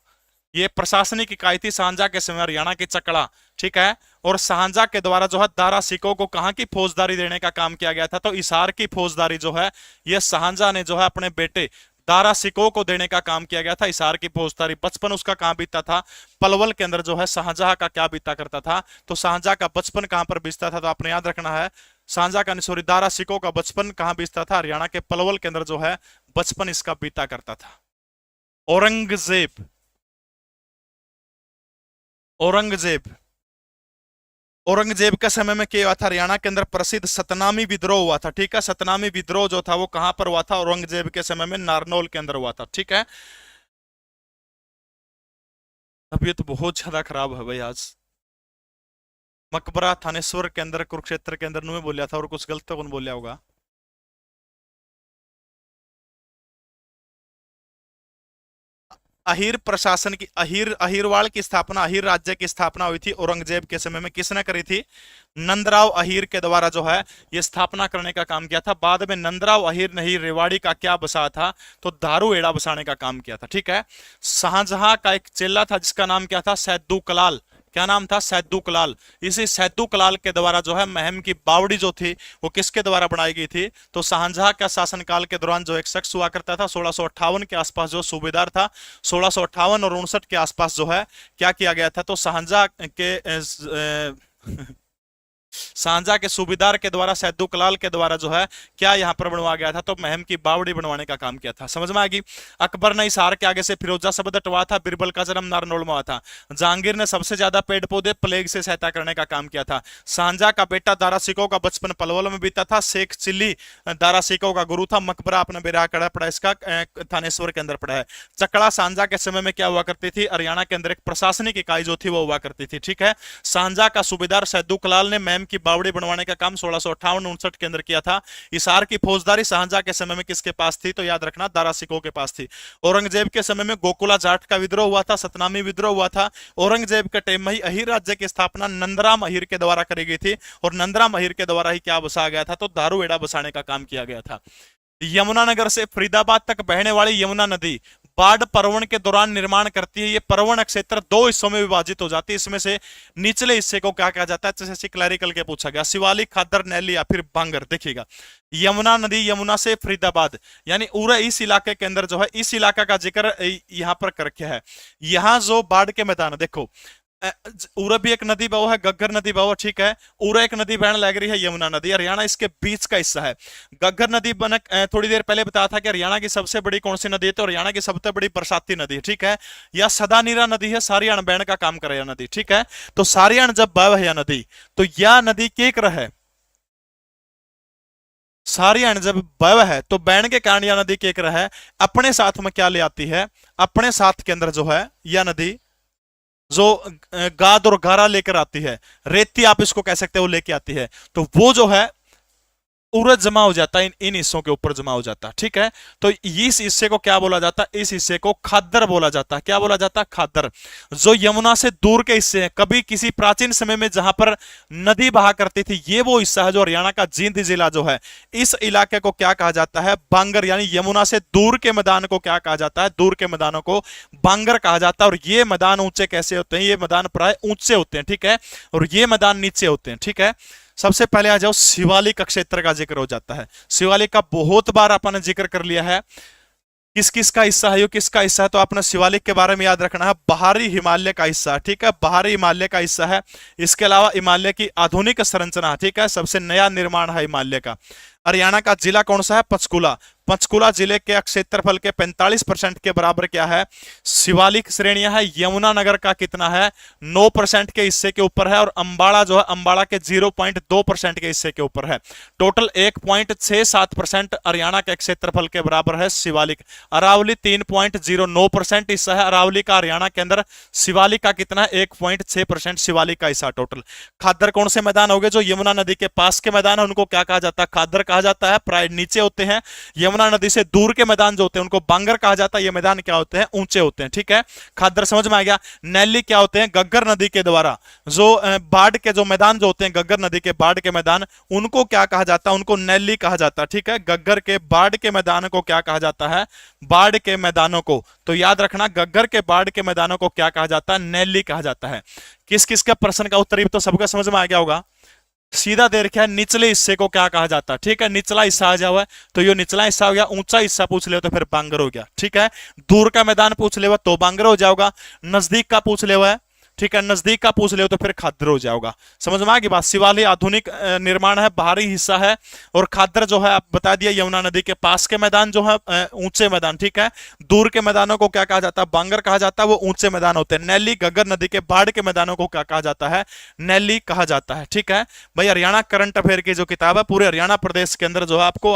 ये प्रशासनिक इकाई थी शाहजहां के समय, हरियाणा की चकला। ठीक है। और शाहजहां के द्वारा जो है दारा सिकों को कहां की फौजदारी देने का काम किया गया था, तो हिसार की फौजदारी जो है यह शाहजहां ने जो है अपने बेटे दारा सिकों को देने का काम किया गया था। हिसार की फौजदारी, बचपन उसका कहां बीतता था, पलवल के अंदर जो है शाहजहां का क्या बीता करता था, तो शाहजहां का बचपन कहां पर बीतता था, तो आपने याद रखना है शाहजहां का, सॉरी, दारा सिकों का बचपन कहां बीतता था, हरियाणा के पलवल के अंदर जो है बचपन इसका बीता करता था। औरंगजेब, औरंगजेब, औरंगजेब के समय में क्या हुआ था, हरियाणा के अंदर प्रसिद्ध सतनामी विद्रोह हुआ था, ठीक है। सतनामी विद्रोह जो था वो कहां पर हुआ था, औरंगजेब के समय में नारनौल के अंदर हुआ था, ठीक है। तबीयत तो बहुत ज्यादा खराब है भाई आज। मकबरा थानेश्वर के अंदर कुरुक्षेत्र के अंदर नुए बोलिया था, और कुछ गलत तो कौन बोलिया होगा। अहीर प्रशासन की, अहीरवाड़ की स्थापना, अहीर राज्य की स्थापना हुई थी औरंगजेब के समय में, किसने करी थी, नंदराव अहीर के द्वारा जो है ये स्थापना करने का काम किया था। बाद में नंदराव अहीर ने ही रेवाड़ी का क्या बसाया था, तो दारूहेड़ा बसाने का काम किया था, ठीक है। शाहजहां का एक चेला था जिसका नाम क्या था, सैदू कलाल, क्या नाम था, सैदू कलाल। इसी सैदू कलाल के द्वारा जो है महम की बावड़ी जो थी वो किसके द्वारा बनाई गई थी, तो शाहजहां का शासनकाल के दौरान जो एक शख्स हुआ करता था 1658 के आसपास जो सूबेदार था, 1658 और 59 के आसपास जो है क्या किया गया था, तो शाहजहां के शाहजहां के सूबेदार के द्वारा, सैदू कलाल के द्वारा जो है क्या यहां पर बनवा गया था, तो महम की बावड़ी बनवाने का काम किया था। समझ में आ गई। अकबर ने हिसार के आगे से फिरोजा शब्द हटवाया था, बिरबल का जन्म नारनौल में हुआ था। जहांगीर ने सबसे ज्यादा पेड़ पौधे प्लेग से सहायता करने का काम किया था। शाहजहां का बेटा दारा सिकों का बचपन पलवल में बीता था। शेख चिल्ली दारा सिकों का गुरु था। मकबरा अपने बेरा कड़ा पड़ा इसका थानेश्वर के अंदर पड़ा है। चकड़ा शाहजहां के समय में क्या हुआ करती थी, हरियाणा के अंदर एक प्रशासनिक इकाई जो थी वो हुआ करती थी, ठीक है। शाहजहां का सूबेदार सैदू कलाल ने महम की बावड़ी बनवाने का काम 1658-59 के अंदर किया था। हिसार की फौजदारी शाहजहां के समय में किसके पास थी, तो याद रखना दारा सिकों के पास थी। औरंगजेब के समय में गोकुला जाट का विद्रोह हुआ था, सतनामी विद्रोह हुआ था। औरंगजेब के टाइम में ही अहीर राज्य की स्थापना नंदराम अहीर के द्वारा करी गई थी, और नंदराम अहीर के द्वारा ही क्या बसाया गया था, तो दारूहेड़ा बसाने का काम किया गया था। यमुनानगर से फरीदाबाद तक बहने वाली यमुना नदी बाढ़ पर्वण के दौरान निर्माण करती है। ये पर्वण क्षेत्र दो हिस्सों में विभाजित हो जाती है। इसमें से निचले हिस्से को क्या कहा जाता है, जैसे क्लैरिकल के पूछा गया, शिवालिक, खादर, नैली या फिर बांगर। देखिएगा, यमुना नदी, यमुना से फरीदाबाद यानी पूरा इस इलाके के अंदर जो है, इस इलाका का जिक्र यहां पर कर रखा है। यहां जो बाढ़ के मैदान, देखो उरा भी एक नदी बहो है, गग्गर नदी बहो, ठीक है। उरा एक नदी बहने लग रही है, यमुना नदी। हरियाणा इसके बीच का हिस्सा है। गग्गर नदी बन थोड़ी देर पहले बताया था कि हरियाणा की सबसे बड़ी कौन सी नदी है, तो हरियाणा की सबसे बड़ी बरसाती नदी है, ठीक है। या सदानीरा नदी है, सारियाण बहन का काम करे नदी, ठीक है। तो सारियाण जब बह है नदी, तो यह नदी के कर है, सारियाण जब बह है तो बहन के कारण यह नदी के कर है, अपने साथ में क्या ले आती है, अपने साथ के अंदर जो है यह नदी जो गाद और गारा लेकर आती है, रेती आप इसको कह सकते हो, लेके आती है, तो वो जो है उरज जमा हो जाता है, इन हिस्सों के ऊपर जमा हो जाता है, ठीक है। तो इस हिस्से को क्या बोला जाता है, इस हिस्से को खादर बोला जाता है। क्या बोला जाता है, खादर। जो यमुना से दूर के हिस्से हैं, कभी किसी प्राचीन समय में जहां पर नदी बहा करती थी, ये वो हिस्सा है जो हरियाणा का जींद जिला जो है, इस इलाके को क्या कहा जाता है, बांगर। यानी यमुना से दूर के मैदान को क्या कहा जाता है, दूर के मैदानों को बांगर कहा जाता है। और ये मैदान ऊंचे कैसे होते हैं, ये मैदान प्राय ऊंचे होते हैं, ठीक है, और ये मैदान नीचे होते हैं, ठीक है। सबसे पहले आ जाओ, शिवालिक क्षेत्र का जिक्र हो जाता है। शिवालिक का बहुत बार आपने जिक्र कर लिया है, किस किस का हिस्सा है, किसका हिस्सा है, तो आपने शिवालिक के बारे में याद रखना है, बाहरी हिमालय का हिस्सा, ठीक है, बाहरी हिमालय का हिस्सा है। इसके अलावा हिमालय की आधुनिक संरचना, ठीक है, सबसे नया निर्माण है हिमालय का। हरियाणा का जिला कौन सा है, पंचकुला। पंचकुला जिले के क्षेत्रफल के 45% के बराबर क्या है, शिवालिक श्रेणियां है। यमुनानगर का कितना है, 9% के हिस्से के ऊपर है। और अंबाड़ा जो है, अंबाड़ा के 0.2% के हिस्से के ऊपर है। टोटल 1.67% हरियाणा के क्षेत्रफल के बराबर है शिवालिक। अरावली 3.09% हिस्सा है अरावली का हरियाणा के अंदर। शिवालिक का कितना है, 1.6% शिवालिक का हिस्सा टोटल। खादर कौन से मैदान हो गए, जो यमुना नदी के पास के मैदान है, उनको क्या कहा जाता है, खादर कहा जाता है, प्राय नीचे होते हैं। यमुना नदी से दूर के मैदान जो होते हैं उनको बांगर कहा जाता है। ये मैदान क्या होते हैं, ऊंचे होते हैं, ठीक है। खादर समझ में आ गया। नैली क्या होते हैं, गग्गर नदी के द्वारा जो बाढ़ के जो मैदान जो होते हैं, गग्गर नदी के बाढ़ के मैदान, उनको क्या कहा जाता है, उनको नैली कहा जाता है, ठीक है। गग्गर के बाढ़ के मैदान को क्या कहा जाता है, बाढ़ के मैदानों को। तो याद रखना, गग्गर के बाढ़ के मैदानों को क्या कहा जाता है, नैली कहा जाता है। किस किस का प्रश्न का उत्तर तो सबका समझ में आ गया होगा। सीधा दे रखा है, निचले हिस्से को क्या कहा जाता है, ठीक है। निचला हिस्सा आ जाओ, तो ये निचला हिस्सा हो गया। ऊंचा हिस्सा पूछ ले तो फिर बांगर हो गया, ठीक है। दूर का मैदान पूछ ले तो बांगर हो जाओगा। नजदीक का पूछ ले है, ठीक है, नजदीक का पूछ ले तो फिर खादर हो जाओगा। समझ में आ गई बात। शिवालय आधुनिक निर्माण है, बाहरी हिस्सा है। और खादर जो है आप बता दिया, यमुना नदी के पास के मैदान जो है ऊंचे मैदान, ठीक है। दूर के मैदानों को क्या कहा जाता है, बांगर कहा जाता है, वो ऊंचे मैदान होते हैं। नैली गग्गर नदी के बाढ़ के मैदानों को क्या कहा जाता है, नैली कहा जाता है, ठीक है भाई। हरियाणा करंट अफेयर की जो किताब है पूरे हरियाणा प्रदेश के अंदर जो है आपको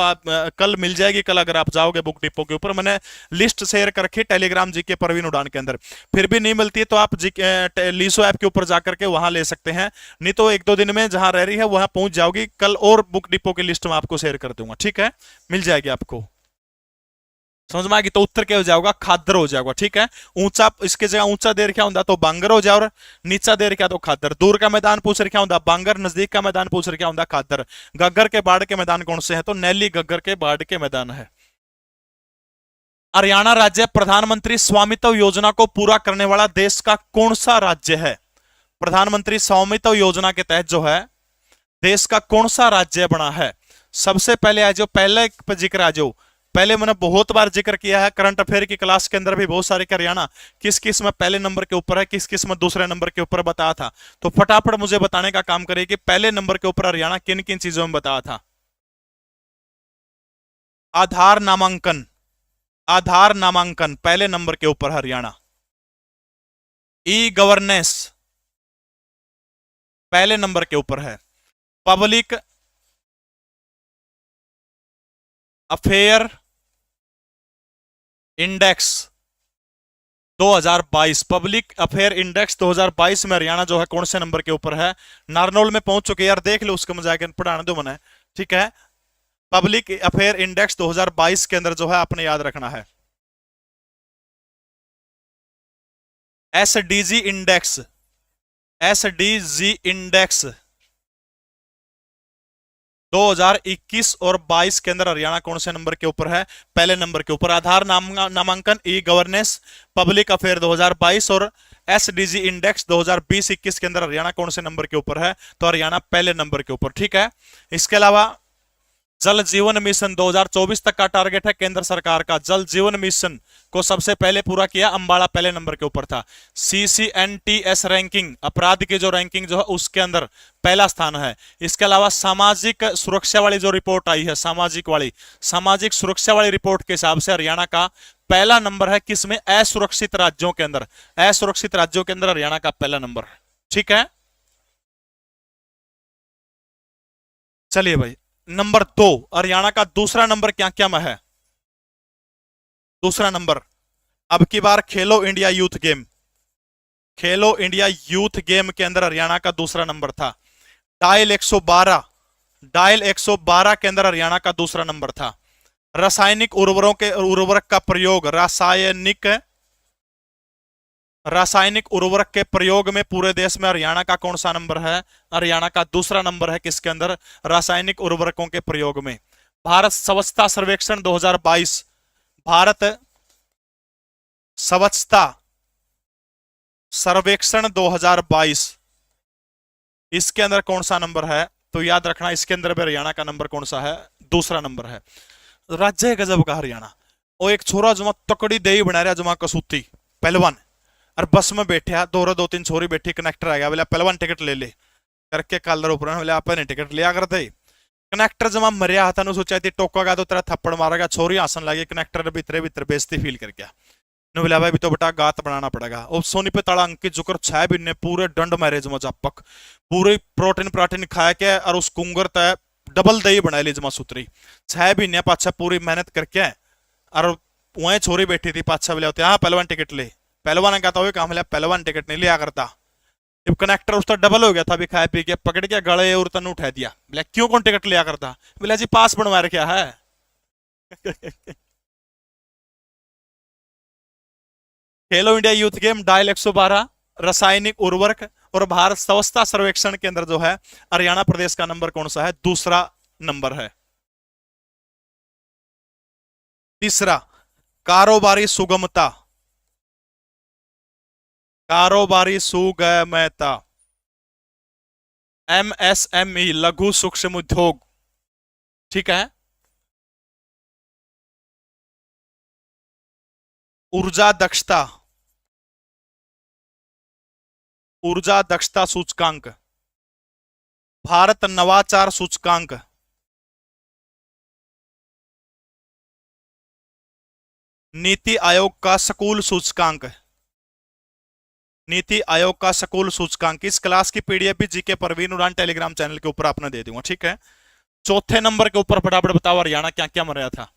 कल मिल जाएगी। कल अगर आप जाओगे बुक डिपो के ऊपर, मैंने लिस्ट शेयर कर रखी टेलीग्राम जीके परवीन उड़ान के अंदर। फिर भी नहीं मिलती है तो आप लीसो ऐप के ऊपर जाकर के वहां ले सकते हैं, नहीं तो एक दो दिन में जहां रह रही है वहां पहुंच जाओगी। कल और बुक डिपो की लिस्ट में आपको शेयर कर दूंगा, ठीक है, मिल जाएगी आपको। समझ में आएगी। तो उत्तर क्या हो जाएगा, खादर हो जाएगा, ठीक है। ऊंचा, इसके जगह ऊंचा दे रखा होता तो बांगर हो जाए, और नीचा दे रखा तो खादर। दूर का मैदान पूछ रखा होता बांगर, नजदीक का मैदान पूछ रखा होता खादर। गग्गर के बाढ़ के मैदान कौन से हैं, तो नैली गग्गर के बाढ़ के मैदान है। हरियाणा राज्य प्रधानमंत्री स्वामित्व योजना को पूरा करने वाला देश का कौन सा राज्य है। प्रधानमंत्री स्वामित्व योजना के तहत जो है देश का कौन सा राज्य बना है। सबसे पहले आ जाओ, पहले पर जिक्र आ जाओ। पहले मैंने बहुत बार जिक्र किया है, करंट अफेयर की क्लास के अंदर भी बहुत सारे। हरियाणा किस किस में पहले नंबर के ऊपर है, किस किस में दूसरे नंबर के ऊपर बताया था। तो फटाफट मुझे बताने का काम करिए कि पहले नंबर के ऊपर हरियाणा किन किन चीजों में बताया था। आधार नामांकन, आधार नामांकन पहले नंबर के ऊपर हरियाणा। ई गवर्नेंस पहले नंबर के ऊपर है। Public affair index 2022, public affair index 2022 में हरियाणा जो है कौन से नंबर के ऊपर है। नारनौल में पहुंच चुके यार, देख लो उसके मजाक पढ़ाने दो मैंने, ठीक है। पब्लिक अफेयर इंडेक्स 2022 के अंदर जो है आपने याद रखना है। एसडीजी इंडेक्स, एसडीजी इंडेक्स 2021 और 22 के अंदर हरियाणा कौन से नंबर के ऊपर है, पहले नंबर के ऊपर। आधार नामांकन, ई गवर्नेंस, पब्लिक अफेयर 2022 और एसडीजी इंडेक्स 2020-21 के अंदर हरियाणा कौन से नंबर के ऊपर है, तो हरियाणा पहले नंबर के ऊपर, ठीक है। इसके अलावा जल जीवन मिशन 2024 तक का टारगेट है केंद्र सरकार का। जल जीवन मिशन को सबसे पहले पूरा किया अंबाला, पहले नंबर के ऊपर था। CCNTS रैंकिंग, अपराध की जो रैंकिंग जो है उसके अंदर पहला स्थान है। इसके अलावा सामाजिक सुरक्षा वाली जो रिपोर्ट आई है, सामाजिक सुरक्षा वाली रिपोर्ट के हिसाब से हरियाणा का पहला नंबर है। किसमें, असुरक्षित राज्यों के अंदर, असुरक्षित राज्यों के अंदर हरियाणा का पहला नंबर, ठीक है। चलिए भाई, नंबर 2 हरियाणा का दूसरा नंबर क्या क्या में है। दूसरा नंबर अब की बार खेलो इंडिया यूथ गेम, खेलो इंडिया यूथ गेम के अंदर हरियाणा का दूसरा नंबर था। डायल 112, डायल 112 के अंदर हरियाणा का दूसरा नंबर था। रासायनिक उर्वरक का प्रयोग, रासायनिक उर्वरक के प्रयोग में पूरे देश में हरियाणा का कौन सा नंबर है, हरियाणा का दूसरा नंबर है। किसके अंदर, रासायनिक उर्वरकों के प्रयोग में। भारत स्वच्छता सर्वेक्षण 2022, भारत स्वच्छता सर्वेक्षण 2022, इसके अंदर कौन सा नंबर है, तो याद रखना इसके अंदर भी हरियाणा का नंबर कौन सा है, दूसरा नंबर है। राज्य गजब का हरियाणा। और एक छोरा जुमा तकड़ी दही बना रहा, जुमा कसूती पहलवान, और बस में बैठा दो तीन छोरी बैठी, कनेक्टर आ गया, बोले पहलवान टिकट ले ले करके कालर ऊपर, बोले आप नहीं टिकट लिया करते। कनेक्टर जमा मरिया था, सोचा थी टोका तो तेरा थप्पड़ मारेगा, छोरी आसन लगी। कनेक्टर भीतरे भीतर बेइज्जती फील कर गया। बोला भाई भी तो बेटा गात बनाना पड़ेगा। और सोनी पे तड़ा अंकित जुकर 6 महीने पूरे दंड मारे जमा चापक, पूरे प्रोटीन खाया के, और उस कुंगर तय डबल दही बना ली जमा सूत्री। 6 महीने पाछा पूरी मेहनत करके, और वहीं छोरी बैठी थी पाछा, बोले होते हाँ पहलवान टिकट ले। पहलवान ने कहता हुआ काम लिया, पहलवान टिकट नहीं लिया करता। जब कनेक्टर उसका डबल हो गया था, भी खाए पी के पकड़ के गले और तन उठा दिया। बोले क्यों कौन टिकट लिया करता, बोले जी पास बनवा रखा है। खेलो इंडिया यूथ गेम, डायल 112, रासायनिक उर्वरक और भारत स्वच्छता सर्वेक्षण के अंदर जो है हरियाणा प्रदेश का नंबर कौन सा है? दूसरा नंबर है। तीसरा, कारोबारी सुगमता, कारोबारी सुगमता, एमएसएमई, लघु सूक्ष्म उद्योग, ठीक है। ऊर्जा दक्षता, ऊर्जा दक्षता सूचकांक, भारत नवाचार सूचकांक, नीति आयोग का स्कूल सूचकांक, नीति आयोग का स्कूल सूचकांक। इस क्लास की पीडीएफ भी जीके परवीन उड़ान टेलीग्राम चैनल के ऊपर आपने दे दूंगा, ठीक है। चौथे नंबर के ऊपर फटाफट बताओ हरियाणा क्या क्या मर रहा था।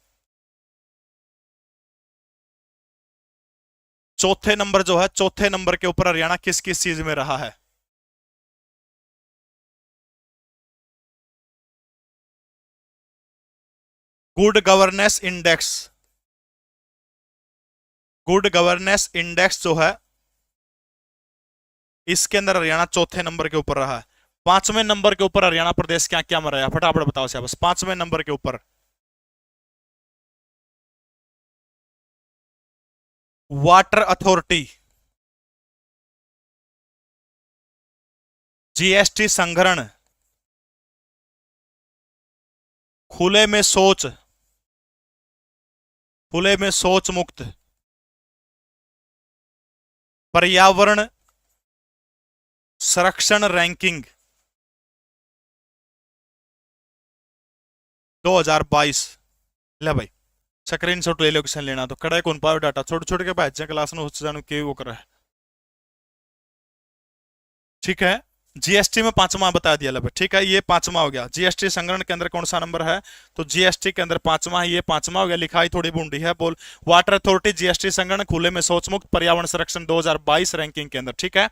चौथे नंबर जो है, चौथे नंबर के ऊपर हरियाणा किस किस चीज में रहा है? Good governance index, good governance index जो है इसके अंदर हरियाणा चौथे नंबर के ऊपर रहा है। पांचवें नंबर के ऊपर हरियाणा प्रदेश क्या क्या मर रहा है, फटाफट बताओ से बस। पांचवें नंबर के ऊपर वाटर अथॉरिटी, जीएसटी संग्रहण, खुले में शौच, खुले में शौच मुक्त, पर्यावरण संरक्षण रैंकिंग 2022। ले भाई स्क्रीनशॉट ले लो, किसान लेना तो कड़ा कौन पाओ डाटा छोटे छोटे के बैच क्लास में हो जानू के वो कर रहा है, ठीक है। जीएसटी में पांचवा बता दिया लब, ठीक है। ये पांचवा हो गया। जीएसटी संग्रहण के अंदर कौन सा नंबर है? तो जीएसटी के अंदर पांचवा है, ये पांचवा हो गया। लिखाई थोड़ी बूंदी है, बोल। वाटर अथॉरिटी, जीएसटी संग्रहण, खुले में शौच मुक्त, पर्यावरण संरक्षण 2022 रैंकिंग के अंदर, ठीक है।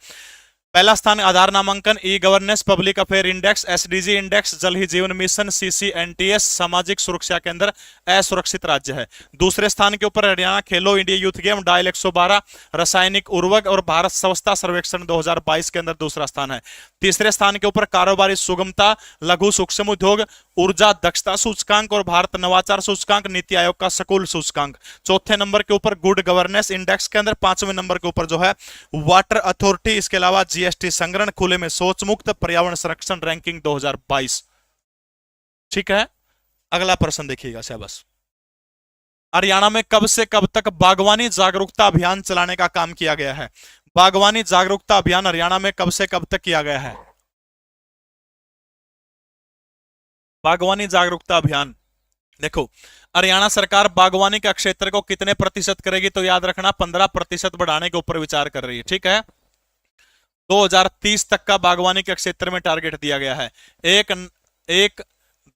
पहला स्थान आधार नामांकन, e governance, public affair index, SDG index, जल ही जीवन मिशन, सीसीएनटीएस, सामाजिक सुरक्षा के अंदर असुरक्षित राज्य है। दूसरे स्थान के ऊपर हरियाणा खेलो इंडिया यूथ गेम, डायल 112, रासायनिक उर्वरक और भारत स्वच्छता सर्वेक्षण 2022 के अंदर दूसरा स्थान है। तीसरे स्थान के ऊपर कारोबारी सुगमता, लघु सूक्ष्म उद्योग, ऊर्जा दक्षता सूचकांक और भारत नवाचार सूचकांक, नीति आयोग का स्कूल सूचकांक। चौथे नंबर के ऊपर गुड गवर्नेंस इंडेक्स के अंदर, पांचवें नंबर के ऊपर जो है वाटर अथॉरिटी, इसके अलावा जीएसटी संग्रहण, खुले में शौच मुक्त, पर्यावरण संरक्षण रैंकिंग 2022, ठीक है। अगला प्रश्न देखिएगा शाबाश। हरियाणा में कब से कब तक बागवानी जागरूकता अभियान चलाने का काम किया गया है? बागवानी जागरूकता अभियान हरियाणा में कब से कब तक किया गया है? बागवानी जागरूकता अभियान, देखो हरियाणा सरकार बागवानी का क्षेत्र को कितने प्रतिशत करेगी? तो याद रखना 15% बढ़ाने के ऊपर विचार कर रही है, ठीक है। 2030 तक का बागवानी के क्षेत्र में टारगेट दिया गया है। एक एक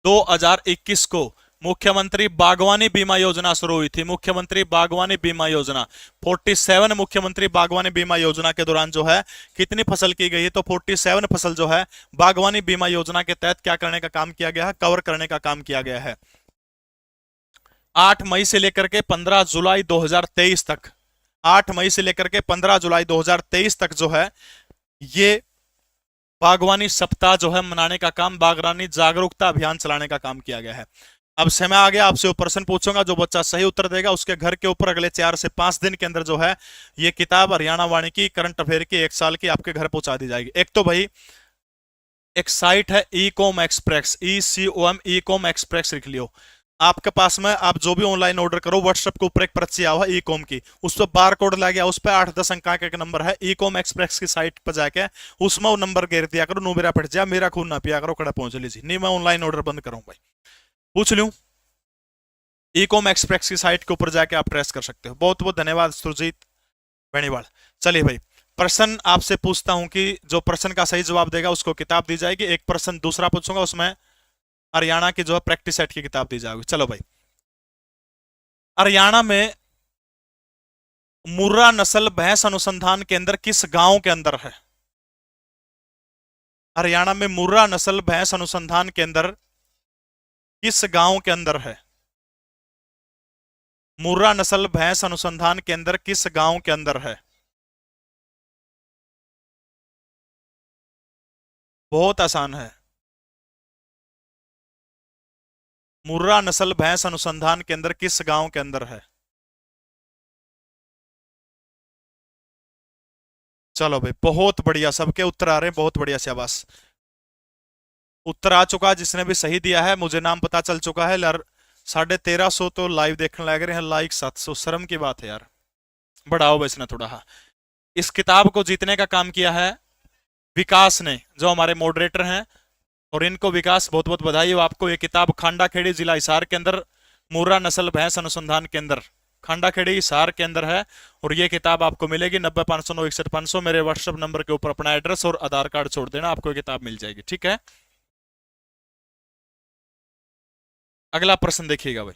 2021 को मुख्यमंत्री बागवानी बीमा योजना शुरू हुई थी। मुख्यमंत्री बागवानी बीमा योजना 47 मुख्यमंत्री बागवानी बीमा योजना के दौरान जो है कितनी फसल की गई है? तो 47 फसल जो है बागवानी बीमा योजना के तहत क्या करने का काम किया गया है? कवर करने का काम किया गया है। 8 मई से लेकर के 15 जुलाई 2023 तक, 8 मई से लेकर के 15 जुलाई 2023 तक जो है ये बागवानी सप्ताह जो है मनाने का काम, बागवानी जागरूकता अभियान चलाने का काम किया गया है। अब समय आ गया, आपसे वो प्रश्न पूछूंगा, जो बच्चा सही उत्तर देगा उसके घर के ऊपर अगले 4 से 5 दिन के अंदर जो है ये किताब हरियाणा वाणी की करंट अफेयर की 1 साल की आपके घर पहुंचा दी जाएगी। एक तो भाई एक साइट है e com express, ECOM, e com express लिख लियो। आपके पास में आप जो भी ऑनलाइन ऑर्डर करो व्हाट्सएप के ऊपर एक पर्ची हुआ ई कॉम की, उस पर बार कोड लग गया, उस पर 8-10 अंक का एक नंबर है। ई कॉम एक्सप्रेस की साइट पर जाके उसमें वो नंबर घेर दिया करो, नो मेरा पट जा, मेरा खून ना पिया करो, कड़ा पहुंच लीजिए। नहीं मैं ऑनलाइन ऑर्डर बंद करूं भाई, पूछ लूं। ई कॉम एक्सप्रेस की साइट के ऊपर जाके आप ट्रेस कर सकते हो। बहुत बहुत धन्यवाद सुरजीत बेनीवाल। चलिए भाई प्रश्न आपसे पूछता हूं कि जो प्रश्न का सही जवाब देगा उसको किताब दी जाएगी। एक प्रश्न दूसरा पूछूंगा, उसमें हरियाणा की जो है प्रैक्टिस सेट की किताब दी जाएगी। चलो भाई, हरियाणा में मुर्रा नस्ल भैंस अनुसंधान केंद्र किस गांव के अंदर है? हरियाणा में मुर्रा नस्ल भैंस अनुसंधान केंद्र किस गांव के अंदर है? मुर्रा नस्ल भैंस अनुसंधान केंद्र किस गांव के अंदर है? बहुत आसान है। मुर्रा नस्ल भैंस अनुसंधान केंद्र किस गांव के अंदर है? चलो भाई, बहुत बढ़िया, सबके उत्तर आ रहे हैं, बहुत बढ़िया, शाबाश। उत्तर आ चुका, जिसने भी सही दिया है मुझे नाम पता चल चुका है। 1350 तो लाइव देखने लग रहे हैं, लाइक 700, शर्म की बात है यार, बढ़ाओ बस ना थोड़ा। हाँ, इस किताब को जीतने का काम किया है विकास ने, जो हमारे मॉडरेटर हैं, और इनको विकास बहुत बहुत बधाई हो आपको। ये किताब खांडा खेड़ी जिला हिसार के अंदर मुर्रा नस्ल भैंस अनुसंधान केंद्र खांडा खेड़ी हिसार के अंदर है, और ये किताब आपको मिलेगी 90 509 61 500। मेरे व्हाट्सएप नंबर के ऊपर अपना एड्रेस और आधार कार्ड छोड़ देना, आपको ये किताब मिल जाएगी, ठीक है। अगला प्रश्न देखिएगा भाई।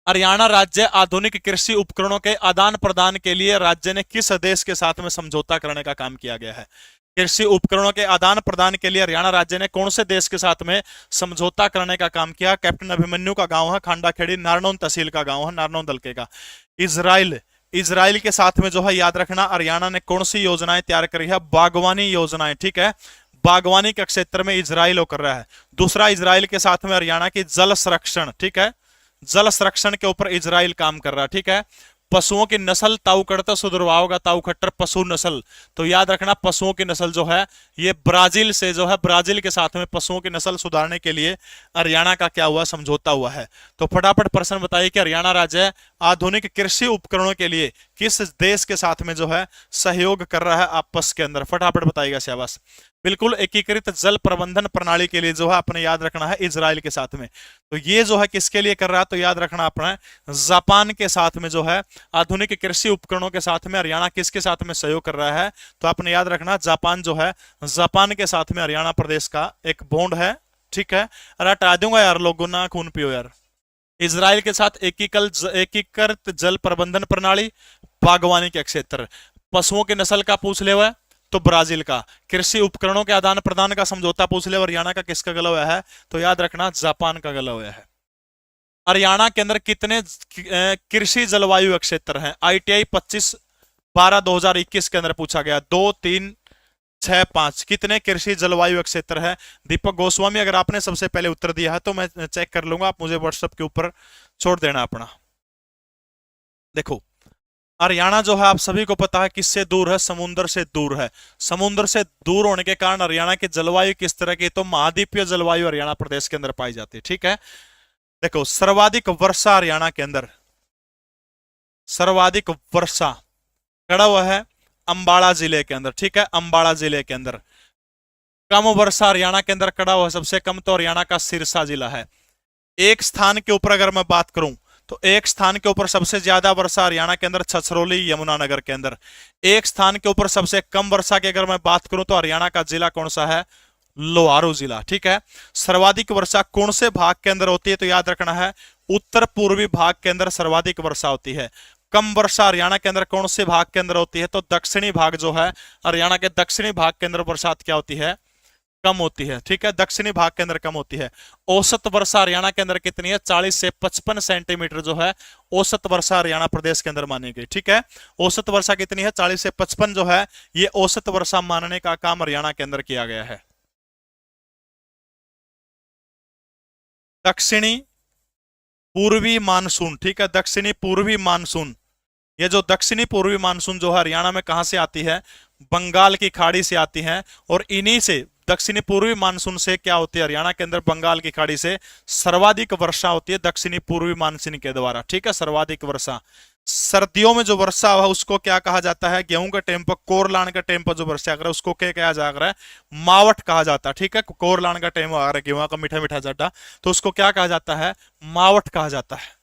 हरियाणा राज्य आधुनिक कृषि उपकरणों के आदान प्रदान के लिए राज्य ने किस देश के साथ में समझौता करने का काम किया गया है? कृषि उपकरणों के आदान प्रदान के लिए हरियाणा राज्य ने कौन से देश के साथ में समझौता करने का काम किया? कैप्टन अभिमन्यु का गांव है खांडा खेड़ी, नारनौल तहसील का गांव है, नारनौल हल्के का। इजराइल, इजराइल के साथ में जो है, याद रखना, हरियाणा ने कौन सी योजनाएं तैयार करी है? बागवानी योजनाएं, ठीक है। बागवानी के क्षेत्र में इजराइल कर रहा है। दूसरा, इजराइल के साथ में हरियाणा की जल संरक्षण, ठीक है, जल संरक्षण के ऊपर इजराइल काम कर रहा है, ठीक है। पशुओं की नस्ल ताऊ कड़ता सुधरवाओ का ताऊ खट्टर पशु नस्ल, तो याद रखना पशुओं की नस्ल जो है ये ब्राजील से जो है, ब्राजील के साथ में पशुओं की नस्ल सुधारने के लिए हरियाणा का क्या हुआ? समझौता हुआ है। तो फटाफट प्रश्न बताइए कि हरियाणा राज्य आधुनिक कृषि उपकरणों के लिए किस देश के साथ में जो है सहयोग कर रहा है आपस के अंदर? फटाफट बताइएगा, शाबाश। बिल्कुल, एकीकृत जल प्रबंधन प्रणाली के लिए जो है अपने याद रखना है इजराइल के साथ में। तो ये जो है किसके लिए कर रहा है? तो याद रखना अपना जापान के साथ में जो है आधुनिक कृषि उपकरणों के साथ में हरियाणा किसके साथ में सहयोग कर रहा है? तो आपने याद रखना जापान जो है, जापान के साथ में हरियाणा प्रदेश का एक बॉन्ड है, ठीक है। अरे हटा दूंगा यार, लोगों ना खून पियो यार। इजराइल के साथ एकीकृत जल प्रबंधन प्रणाली, बागवानी के क्षेत्र, पशुओं की नस्ल का पूछ ले हुआ है तो ब्राजील का, कृषि उपकरणों के आदान प्रदान का समझौता पूछ ले हरियाणा का किसका गला हुआ है? तो याद रखना जापान का गला हुआ है। हरियाणा के अंदर कितने कृषि जलवायु क्षेत्र हैं? ITI 25/12/2021 के अंदर पूछा गया, 2 3 6 5 कितने कृषि जलवायु क्षेत्र है? दीपक गोस्वामी, अगर आपने सबसे पहले उत्तर दिया है तो मैं चेक कर लूंगा, आप मुझे व्हाट्सएप के ऊपर छोड़ देना अपना। देखो, हरियाणा जो है आप सभी को पता है किससे दूर है? समुद्र से दूर है। समुद्र से दूर होने के कारण हरियाणा की जलवायु किस तरह की? तो महाद्वीपीय जलवायु हरियाणा प्रदेश के अंदर पाई जाती है, ठीक है। देखो, सर्वाधिक वर्षा हरियाणा के अंदर, सर्वाधिक वर्षा कड़ा हुआ है अंबाला जिले के अंदर, ठीक है, अंबाला जिले के अंदर। कम वर्षा हरियाणा के अंदर कड़ा हुआ सबसे कम तो हरियाणा का सिरसा जिला है। एक स्थान के ऊपर अगर मैं बात करूं तो एक स्थान के ऊपर सबसे ज्यादा वर्षा हरियाणा के अंदर छछरौली यमुनानगर के अंदर। एक स्थान के ऊपर सबसे कम वर्षा की अगर मैं बात करूं तो हरियाणा का जिला कौन सा है? लोहारू जिला, ठीक है। सर्वाधिक वर्षा कौन से भाग के अंदर होती है? तो याद रखना है उत्तर पूर्वी भाग के अंदर सर्वाधिक वर्षा होती है। कम वर्षा हरियाणा के अंदर कौन से भाग के अंदर होती है? तो दक्षिणी भाग जो है हरियाणा के दक्षिणी भाग के अंदर बरसात क्या होती है? कम होती है, ठीक है, दक्षिणी भाग के अंदर कम होती है। औसत वर्षा हरियाणा के अंदर कितनी है? 40 से 55 सेंटीमीटर जो है औसत वर्षा हरियाणा प्रदेश के अंदर मानी गई, ठीक है। औसत वर्षा कितनी है? 40 से 55 जो है ये औसत वर्षा मानने का काम हरियाणा के अंदर किया गया है। दक्षिणी पूर्वी मानसून, ठीक है, दक्षिणी पूर्वी मानसून, ये जो दक्षिणी पूर्वी मानसून जो है हरियाणा में कहां से आती है? बंगाल की खाड़ी से आती है, और इन्हीं से दक्षिणी पूर्वी मानसून से क्या होती है? हरियाणा के अंदर बंगाल की खाड़ी से सर्वाधिक वर्षा होती है दक्षिणी पूर्वी मानसून के द्वारा, ठीक है, सर्वाधिक वर्षा। सर्दियों में जो वर्षा है उसको क्या कहा जाता है? गेहूं का टेम्पो, कोरलान का टेम्पो जो वर्षा कर रहा है उसको क्या कहा जा रहा है? मावट कहा जाता है, ठीक है। कोरलान का टेम्पो आ रहा है गेहूं का मीठा मीठा जड्डा, तो उसको क्या कहा जाता है? मावट कहा जाता है।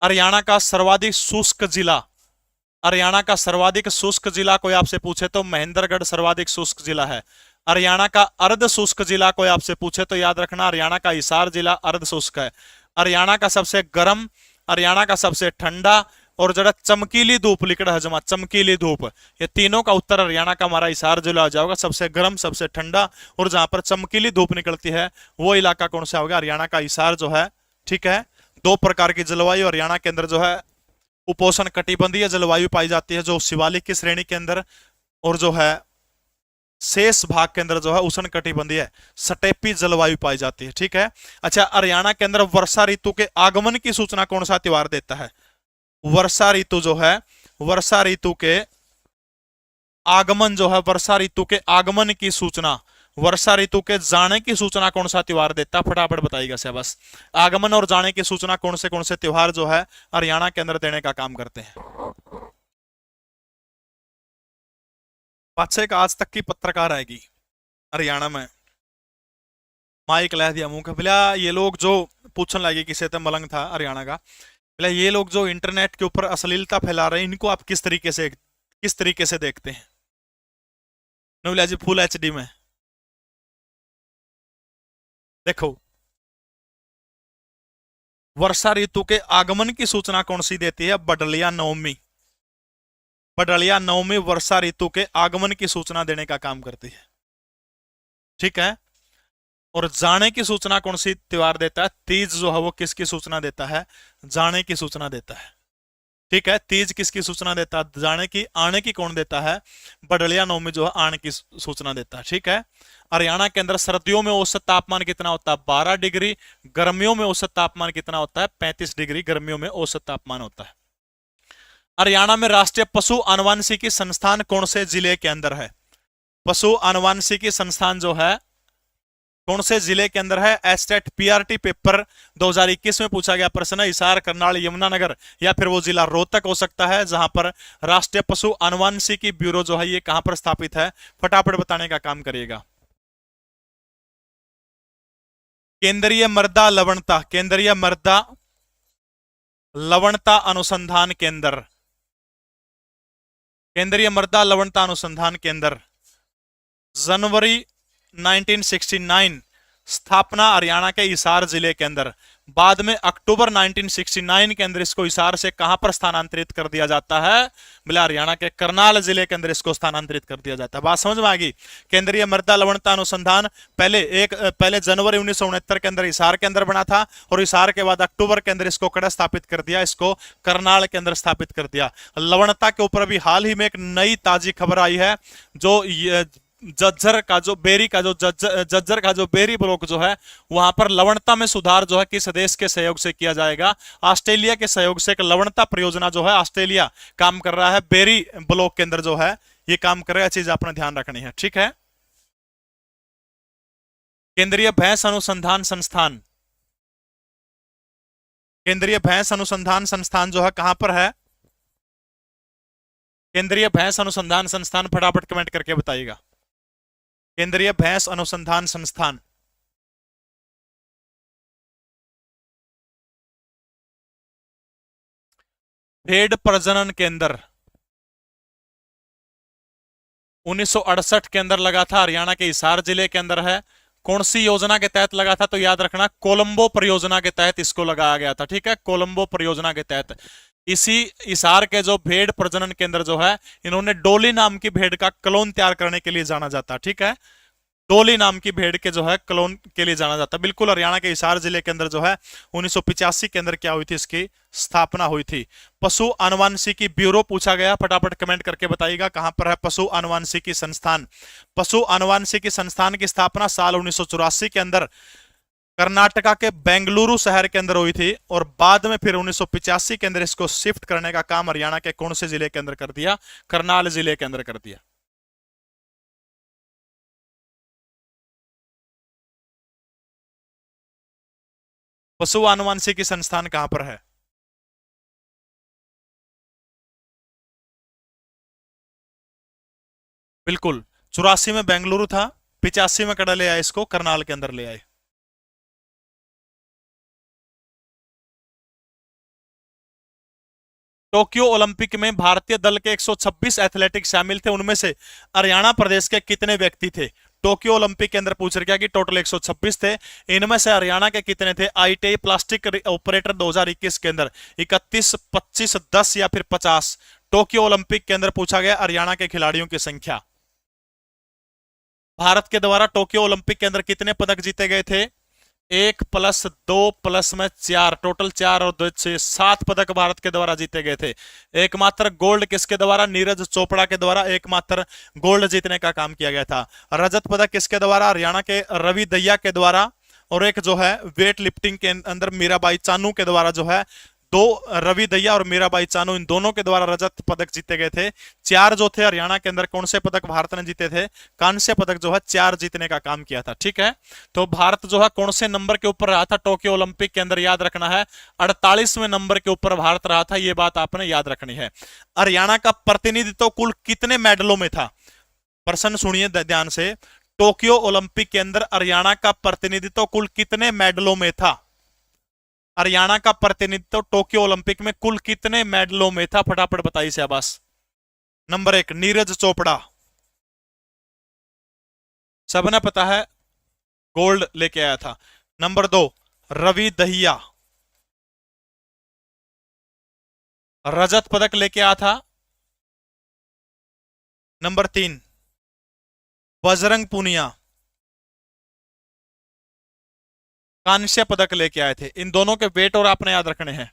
हरियाणा का सर्वाधिक शुष्क जिला, हरियाणा का सर्वाधिक शुष्क जिला कोई आपसे पूछे तो महेंद्रगढ़ सर्वाधिक शुष्क जिला है। हरियाणा का अर्ध शुष्क जिला कोई आपसे पूछे तो याद रखना हरियाणा का हिसार जिला अर्ध शुष्क है। हरियाणा का सबसे गर्म, हरियाणा का सबसे ठंडा, और जरा चमकीली धूप लिकड़ हजमा, चमकीली धूप, ये तीनों का उत्तर हरियाणा का हमारा हिसार जिला आ जाएगा। सबसे गर्म, सबसे ठंडा और जहां पर चमकीली धूप निकलती है वो इलाका कौन सा होगा? हरियाणा का हिसार जो है। ठीक है, दो प्रकार की जलवायु हरियाणा के अंदर जो है, उपोष्ण कटिबंधीय जलवायु पाई जाती है जो शिवालिक की श्रेणी के अंदर, और जो है शेष भाग के अंदर जो है उष्ण कटिबंधीय स्टेपी जलवायु पाई जाती है। ठीक है, अच्छा, हरियाणा के अंदर वर्षा ऋतु के आगमन की सूचना कौन सा त्योहार देता है? वर्षा ऋतु जो है, वर्षा ऋतु के आगमन जो है, वर्षा ऋतु के आगमन की सूचना, वर्षा ऋतु के जाने की सूचना कौन सा त्योहार देता है? फटाफट बताइएगा से बस। आगमन और जाने की सूचना कौन से त्योहार जो है हरियाणा के अंदर देने का काम करते हैं? पाछे का आज तक की पत्रकार आएगी हरियाणा में, माइक ला दिया मुंह का, बोला ये लोग जो पूछने लगे किसे तो मलंग था हरियाणा का, बोला ये लोग जो इंटरनेट के ऊपर अश्लीलता फैला रहे हैं इनको आप किस तरीके से देखते हैं? बोला जी फुल एचडी में। देखो, वर्षा ऋतु के आगमन की सूचना कौन सी देती है? बडलिया नवमी। बडलिया नवमी वर्षा ऋतु के आगमन की सूचना देने का काम करती है। ठीक है, और जाने की सूचना कौन सी त्योहार देता है? तीज जो है वो किसकी सूचना देता है? जाने की सूचना देता है। ठीक है, तीज किसकी सूचना देता है? जाने की। आने की कौन देता है? बडलिया नवमी जो है आने की सूचना देता है। ठीक है, हरियाणा के अंदर सर्दियों में औसत तापमान कितना होता है? 12 डिग्री। गर्मियों में औसत तापमान कितना होता है? 35 डिग्री गर्मियों में औसत तापमान होता है। हरियाणा में राष्ट्रीय पशु आनुवंशिकी संस्थान कौन से जिले के अंदर है? पशु आनुवंशिकी संस्थान जो है कौन से जिले के अंदर है? एस्टेट पीआरटी पेपर 2021 में पूछा गया प्रश्न है। हिसार, करनाल, यमुनानगर या फिर वो जिला रोहतक हो सकता है जहां पर राष्ट्रीय पशु आनुवंशिकी ब्यूरो जो है ये कहां पर स्थापित है? फटाफट बताने का काम करिएगा। केंद्रीय मृदा लवणता, केंद्रीय मृदा लवणता अनुसंधान केंद्र, केंद्रीय मृदा लवणता अनुसंधान केंद्र, जनवरी 1969 स्थापना हरियाणा के हिसार जिले के अंदर। बाद में अक्टूबर 1969 के अंदर इसको हिसार से कहां पर स्थानांतरित कर दिया जाता है? बोले हरियाणा के करनाल जिले के अंदर इसको स्थानांतरित कर दिया जाता है। बात समझ में आ गई? केंद्रीय मृदा लवणता अनुसंधान पहले जनवरी 1969 के अंदर हिसार के अंदर बना था और हिसार के बाद अक्टूबर के अंदर इसको कड़ा स्थापित कर दिया, इसको करनाल के अंदर स्थापित कर दिया। लवणता के ऊपर भी हाल ही में एक नई ताजी खबर आई है, जो जज्जर का जो बेरी ब्लॉक जो है वहां पर लवणता में सुधार जो है किस देश के सहयोग से किया जाएगा? ऑस्ट्रेलिया के सहयोग से एक लवणता परियोजना जो है ऑस्ट्रेलिया काम कर रहा है, बेरी ब्लॉक के अंदर जो है ये काम कर रहा है। चीज आपने ध्यान रखनी है। ठीक है, केंद्रीय भैंस अनुसंधान संस्थान, केंद्रीय भैंस अनुसंधान संस्थान जो है कहां पर है? केंद्रीय भैंस अनुसंधान संस्थान फटाफट कमेंट करके बताइएगा। केंद्रीय भैंस अनुसंधान संस्थान, भेड़ प्रजनन केंद्र 1968 के अंदर लगा था, हरियाणा के हिसार जिले के अंदर है। कौन सी योजना के तहत लगा था? तो याद रखना कोलंबो परियोजना के तहत इसको लगाया गया था। ठीक है, कोलंबो परियोजना के तहत इसी हिसार के जो भेड़ प्रजनन केंद्र जो है इन्होंने डोली नाम की भेड़ का क्लोन तैयार करने के लिए जाना जाता है। ठीक है, डोली नाम की भेड़ के जो है क्लोन के लिए जाना जाता है। बिल्कुल हरियाणा के हिसार जिले के अंदर जो है 1985 के अंदर क्या हुई थी? इसकी स्थापना हुई थी। पशु आनुवंशिकी ब्यूरो पूछा गया, फटाफट कमेंट करके बताइएगा कहां पर है पशु आनुवंशिकी संस्थान? पशु आनुवंशिकी संस्थान की स्थापना साल 1984 के अंदर कर्नाटका के बेंगलुरु शहर के अंदर हुई थी और बाद में फिर 1985 के अंदर इसको शिफ्ट करने का काम हरियाणा के कौन से जिले के अंदर कर दिया? करनाल जिले के अंदर कर दिया। पशु आनुवंशिकी संस्थान कहां पर है? बिल्कुल 84 में बेंगलुरु था, 85 में कड़ा ले आए, इसको करनाल के अंदर ले आए। टोक्यो ओलंपिक में भारतीय दल के 126 एथलेटिक शामिल थे, उनमें से हरियाणा प्रदेश के कितने व्यक्ति थे? टोक्यो ओलंपिक के अंदर पूछ रखा कि टोटल 126 थे, इनमें से हरियाणा के कितने थे आईटीआई प्लास्टिक ऑपरेटर 2021 के अंदर? 31, 25, 10 या फिर 50? टोक्यो ओलंपिक के अंदर पूछा गया हरियाणा के खिलाड़ियों की संख्या। भारत के द्वारा टोक्यो ओलंपिक के अंदर कितने पदक जीते गए थे? 1 + 2 + में 4, टोटल 4 और 2 6, 7 पदक भारत के द्वारा जीते गए थे। एकमात्र गोल्ड किसके द्वारा? नीरज चोपड़ा के द्वारा एकमात्र गोल्ड जीतने का काम किया गया था। रजत पदक किसके द्वारा? हरियाणा के रवि दहिया के द्वारा, और एक जो है वेट लिफ्टिंग के अंदर मीराबाई चानू के द्वारा जो है, दो रवि दहिया और मीराबाई चानू इन दोनों के द्वारा रजत पदक जीते गए थे। 4 जो थे हरियाणा के अंदर कौन से पदक भारत ने जीते थे? कांस्य पदक जो है 4 जीतने का काम किया था। ठीक है, तो भारत जो है कौन से नंबर के ऊपर रहा था टोक्यो ओलंपिक के अंदर? याद रखना है 48वें नंबर के ऊपर भारत रहा था, यह बात आपने याद रखनी है। हरियाणा का प्रतिनिधित्व कुल कितने मेडलों में था? प्रश्न सुनिए ध्यान से, टोक्यो ओलंपिक के अंदर हरियाणा का प्रतिनिधित्व कुल कितने मेडलों में था? हरियाणा का प्रतिनिधित्व टोक्यो ओलंपिक में कुल कितने मेडलों में था? फटाफट बताइए शाबाश। नंबर 1 नीरज चोपड़ा, सबने पता है गोल्ड लेके आया था। नंबर 2 रवि दहिया, रजत पदक लेके आया था। नंबर 3 बजरंग पुनिया, कांस्य पदक लेके आए थे। इन दोनों के वेट और आपने याद रखने हैं।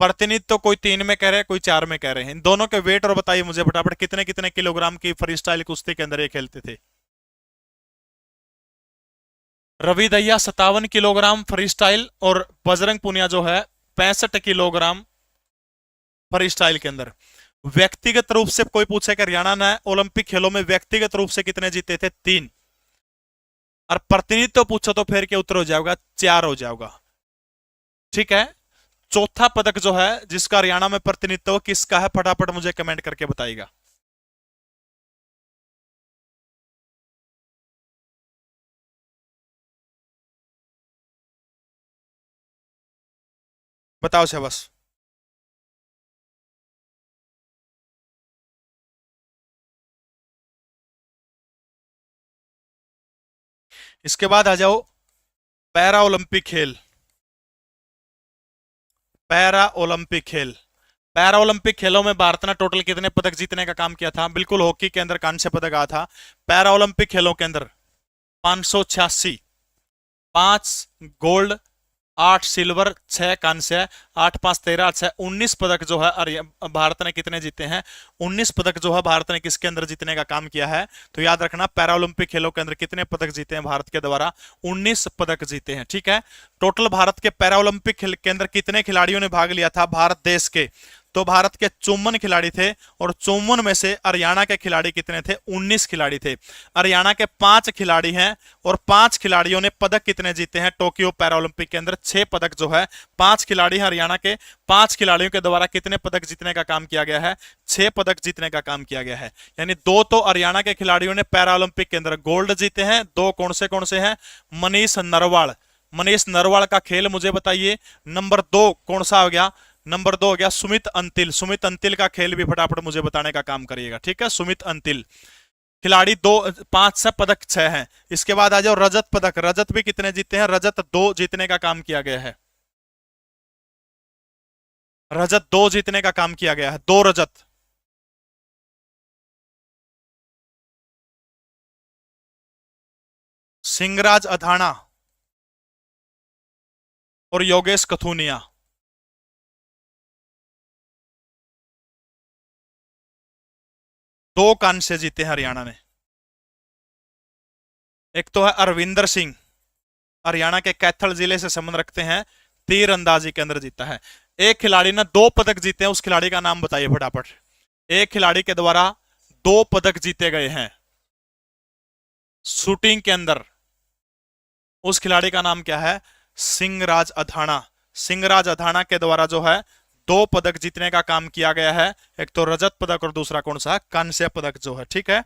प्रतिनिधित्व तो कोई 3 में कह रहे हैं, कोई 4 में कह रहे हैं। इन दोनों के वेट और बताइए मुझे फटाफट, कितने कितने किलोग्राम की फ्री स्टाइल कुश्ती के अंदर ये खेलते थे? Ravi Dahiya 57 kilogram freestyle, और बजरंग पुनिया जो है 65 किलोग्राम फ्री स्टाइल के अंदर। व्यक्तिगत रूप से कोई पूछे कि हरियाणा ने ओलंपिक खेलों में व्यक्तिगत रूप से कितने जीते थे? 3। और प्रतिनिधित्व तो पूछो तो फिर क्या उत्तर हो जाएगा? 4 हो जाएगा। ठीक है, चौथा पदक जो है जिसका हरियाणा में प्रतिनिधित्व किसका है? फटाफट मुझे कमेंट करके बताइएगा। बताओ शाबाश। इसके बाद आ जाओ पैरा ओलंपिक खेल। पैरा ओलंपिक खेल, पैरा ओलंपिक खेलों में भारत ने टोटल कितने पदक जीतने का काम किया था? बिल्कुल, हॉकी के अंदर कांस्य पदक आया था। पैरा ओलंपिक खेलों के अंदर 586, 5 गोल्ड, 8 सिल्वर, 6 कांस्य, 8 5 13, 6 19 पदक जो है भारत ने कितने जीते हैं? 19 पदक जो है भारत ने किसके अंदर जीतने का काम किया है? तो याद रखना पैरालंपिक खेलों के अंदर कितने पदक जीते हैं भारत के द्वारा? 19 पदक जीते हैं। ठीक है, टोटल भारत के पैरालंपिक खेल के अंदर कितने खिलाड़ियों ने भाग लिया था भारत देश के? तो भारत के 54 खिलाड़ी थे, और 54 में से हरियाणा के खिलाड़ी कितने थे? 19 खिलाड़ी थे। हरियाणा के 5 खिलाड़ी हैं, और 5 खिलाड़ियों ने पदक कितने जीते हैं टोक्यो पैरालंपिक के अंदर? 6 पदक जो है 5 खिलाड़ी हैं हरियाणा के, 5 खिलाड़ियों के द्वारा कितने पदक जीतने का काम किया गया है? 6 पदक जीतने का काम किया गया है। यानी 2 तो हरियाणा के खिलाड़ियों ने पैरालंपिक के अंदर गोल्ड जीते हैं। 2 कौन से हैं? मनीष नरवाल, मनीष नरवाल का खेल मुझे बताइए। नंबर 2 कौन सा हो गया? नंबर 2 हो गया सुमित अंतिल। सुमित अंतिल का खेल भी फटाफट मुझे बताने का काम करिएगा। ठीक है, सुमित अंतिल खिलाड़ी 2, 5 से पदक 6 हैं। इसके बाद आ जाओ रजत पदक। रजत भी कितने जीते हैं? रजत 2 जीतने का काम किया गया है। रजत 2 जीतने का काम किया गया है, 2 रजत। सिंगराज अधाना और योगेश कथुनिया, 2 कांस्य जीते हैं हरियाणा ने। एक तो है अरविंदर सिंह, हरियाणा के कैथल जिले से संबंध रखते हैं, तीर अंदाजी के अंदर जीता है। एक खिलाड़ी ने 2 पदक जीते हैं, उस खिलाड़ी का नाम बताइए फटाफट। एक खिलाड़ी के द्वारा 2 पदक जीते गए हैं शूटिंग के अंदर, उस खिलाड़ी का नाम क्या है? सिंगराज अधाना। सिंगराज अधाना के द्वारा जो है 2 पदक जीतने का काम किया गया है। एक तो रजत पदक और दूसरा कौन सा? कांस्य पदक जो है। ठीक है,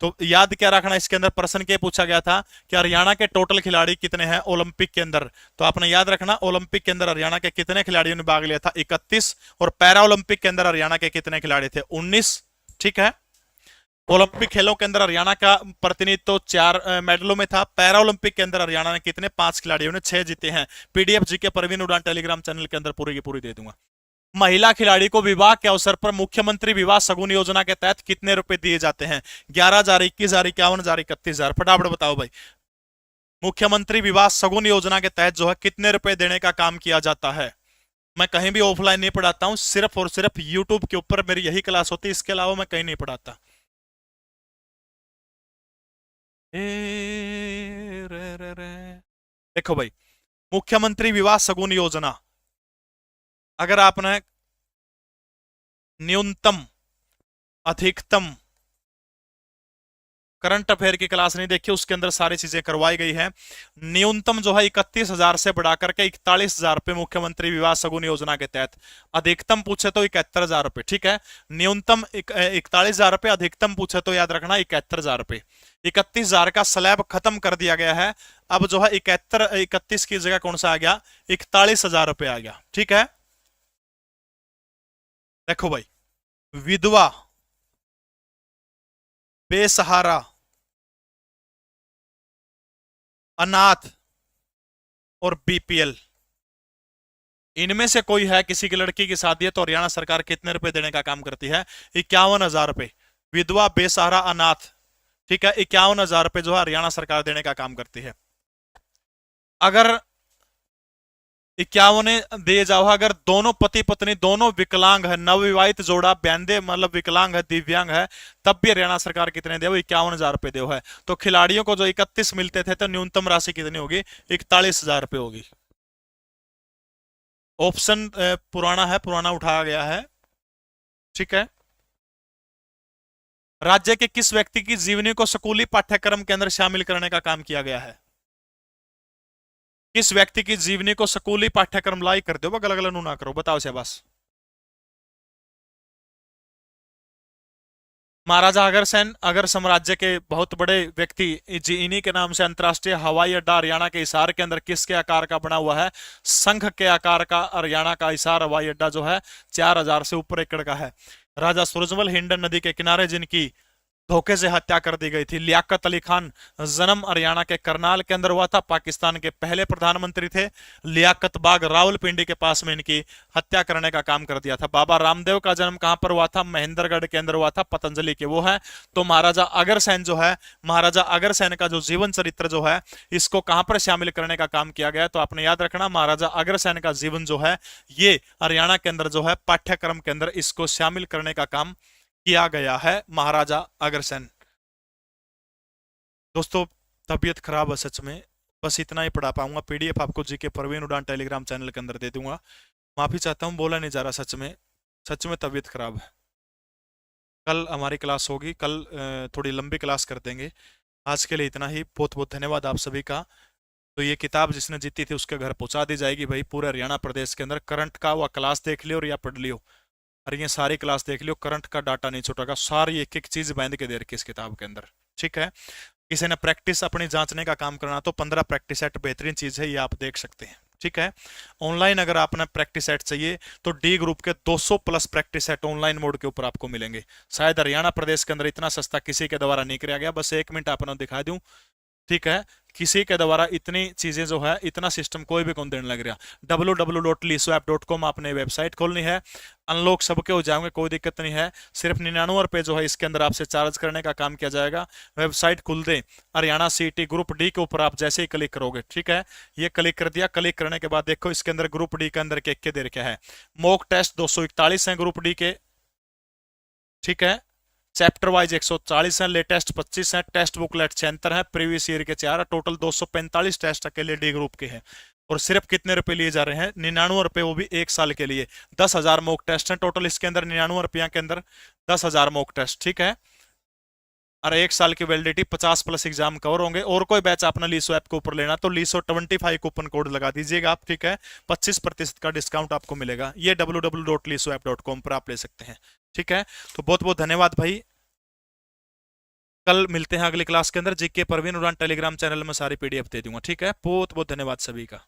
तो याद क्या रखना, इसके अंदर प्रश्न क्या पूछा गया था कि हरियाणा के टोटल खिलाड़ी कितने हैं ओलंपिक के अंदर? तो आपने याद रखना ओलंपिक के अंदर हरियाणा के कितने खिलाड़ियों ने भाग लिया था? 31। और पैरा ओलंपिक के अंदर हरियाणा के कितने खिलाड़ी थे? 19। ठीक है, ओलंपिक खेलों के अंदर हरियाणा का प्रतिनिधित्व तो 4 मेडलों में था। पैरा ओलंपिक के अंदर हरियाणा ने कितने, 5 खिलाड़ियों ने 6 जीते हैं। पीडीएफ जीके परवीन उड़ान टेलीग्राम चैनल के अंदर पूरी की पूरी दे दूंगा। महिला खिलाड़ी को विवाह के अवसर पर मुख्यमंत्री विवाह सगुन योजना के तहत कितने रुपए दिए जाते हैं? 11,000, 21,000, 51,000, 31,000। फटाफट बताओ भाई। मुख्यमंत्री विवाह सगुन योजना के तहत जो है कितने रुपए देने का काम किया जाता है? मैं कहीं भी ऑफलाइन नहीं पढ़ाता हूं, सिर्फ और सिर्फ यूट्यूब के ऊपर मेरी यही क्लास होती है, इसके अलावा मैं कहीं नहीं पढ़ाता। देखो भाई, मुख्यमंत्री विवाह सगुन योजना, अगर आपने न्यूनतम, अधिकतम, करंट अफेयर की क्लास नहीं देखी, उसके अंदर सारी चीजें करवाई गई है। न्यूनतम जो है 31,000 से बढ़ाकर के 41,000 रुपए मुख्यमंत्री विवाह सगुन योजना के तहत। अधिकतम पूछे तो 71,000 रुपए, ठीक है। न्यूनतम 41,000 रुपए, अधिकतम पूछे तो याद रखना 71,000 रुपए। 31,000 का स्लैब खत्म कर दिया गया है। अब जो है 31 की जगह कौन सा आ गया? 41,000 रुपए आ गया, ठीक है। देखो भाई, विधवा, बेसहारा, अनाथ और बीपीएल, इनमें से कोई है, किसी की लड़की की शादी है, तो हरियाणा सरकार कितने रुपए देने का काम करती है? 51,000 रुपए। विधवा, बेसहारा, अनाथ, ठीक है, 51,000 रुपए जो है हरियाणा सरकार देने का काम करती है। अगर 51 दिए जाओ, अगर दोनों पति पत्नी दोनों विकलांग है, नवविवाहित जोड़ा ब्यानदे मतलब विकलांग है, दिव्यांग है, तब भी हरियाणा सरकार कितने दे? 51,000 रुपए दे है। तो खिलाड़ियों को जो 31 मिलते थे, तो न्यूनतम राशि कितनी होगी? 41,000 रुपए होगी। ऑप्शन पुराना है, पुराना उठाया गया है, ठीक है। राज्य के किस व्यक्ति की जीवनी को स्कूली पाठ्यक्रम के अंदर शामिल करने का काम किया गया है? किस व्यक्ति की जीवनी को स्कूली पाठ्यक्रम लाई कर दो, गलत गलत ना करो, बताओ शाबाश। महाराजा अग्रसेन, अगर साम्राज्य के बहुत बड़े व्यक्ति, इन्हीं के नाम से अंतरराष्ट्रीय हवाई अड्डा हरियाणा के हिसार के अंदर किसके आकार का बना हुआ है? संघ के आकार का हरियाणा का हिसार हवाई अड्डा जो है 4,000 से ऊपर एकड़ का है। राजा सूरजमल हिंडन नदी के किनारे जिनकी धोखे से हत्या कर दी गई थी। लियाकत अली खान, जन्म हरियाणा के करनाल के अंदर हुआ था, पाकिस्तान के पहले प्रधानमंत्री थे। लियाकत बाग रावलपिंडी के पास में इनकी हत्या करने का काम कर दिया था। बाबा रामदेव का जन्म कहां पर हुआ था? महेंद्रगढ़ के अंदर हुआ था, पतंजलि के वो है। तो महाराजा अग्रसेन जो है, महाराजा अग्रसेन का जो जीवन चरित्र जो है, इसको कहां पर शामिल करने का काम किया गया? तो आपने याद रखना, महाराजा अग्रसेन का जीवन जो है, ये हरियाणा के अंदर जो है पाठ्यक्रम के अंदर इसको शामिल करने का काम किया गया है, महाराजा अग्रसेन। दोस्तों, तबीयत खराब है सच में, बस इतना ही पढ़ा पाऊंगा। पीडीएफ आपको जीके परवीन उड़ान टेलीग्राम चैनल के अंदर दे दूंगा। माफी चाहता हूं, बोला नहीं जा रहा, सच में तबीयत खराब है। कल हमारी क्लास होगी, कल थोड़ी लंबी क्लास कर देंगे। आज के लिए इतना ही, बहुत बहुत धन्यवाद आप सभी का। तो ये किताब जिसने जीती थी उसके घर पहुंचा दी जाएगी भाई, पूरे हरियाणा प्रदेश के अंदर। करंट का वह क्लास देख लियो और या पढ़ लियो, और ये सारी क्लास देख लियो, करंट का डाटा नहीं छूटेगा, सारी एक एक चीज बांध के दे रखी इस किताब के अंदर, ठीक है। किसी ने प्रैक्टिस अपनी जांचने का काम करना तो 15 प्रैक्टिस सेट बेहतरीन चीज है, ये आप देख सकते हैं, ठीक है। ऑनलाइन अगर आपने प्रैक्टिस सेट चाहिए तो डी ग्रुप के 200 plus practice set online mode के ऊपर आपको मिलेंगे। शायद हरियाणा प्रदेश के अंदर इतना सस्ता किसी के द्वारा नहीं किया गया। बस 1 मिनट आपने दिखा दूं, ठीक है। किसी के द्वारा इतनी चीजें जो है, इतना सिस्टम कोई भी कौन देने लग रहा। www.lisoapp.com आपने वेबसाइट खोलनी है, अनलॉक सबके हो जाएंगे, कोई दिक्कत नहीं है। सिर्फ 99 रुपए जो है इसके अंदर आपसे चार्ज करने का काम किया जाएगा। वेबसाइट खुल दे, हरियाणा सीटी ग्रुप डी के ऊपर आप जैसे ही क्लिक करोगे, ठीक है, ये क्लिक कर दिया। क्लिक करने के बाद देखो इसके अंदर ग्रुप डी के अंदर के दे रखा है। मॉक टेस्ट 241 है ग्रुप डी के, ठीक है। चैप्टर वाइज 140 है, लेटेस्ट 25 है, टेस्ट बुकलेट 76 है, प्रीवियस ईयर के 4 है, टोटल 245 टेस्ट अकेले डी ग्रुप के हैं। और सिर्फ कितने रुपए लिए जा रहे हैं? 99 रुपए, वो भी 1 साल के लिए। 10,000 मॉक टेस्ट है टोटल इसके अंदर, 99 रुपया के अंदर 10,000 मॉक टेस्ट, ठीक है। और 1 साल की वैलिडिटी, 50 प्लस एग्जाम कवर होंगे। और कोई बैच अपना लीसो ऐप के ऊपर लेना तो लीसो 25 कूपन कोड लगा दीजिएगा आप, ठीक है। 25% का डिस्काउंट आपको मिलेगा। ये www.lisoapp.com पर आप ले सकते हैं, ठीक है। तो बहुत बहुत धन्यवाद भाई, कल मिलते हैं अगली क्लास के अंदर। जीके परवीन उड़ान टेलीग्राम चैनल में सारी पीडीएफ दे दूंगा, ठीक है। बहुत बहुत धन्यवाद सभी का।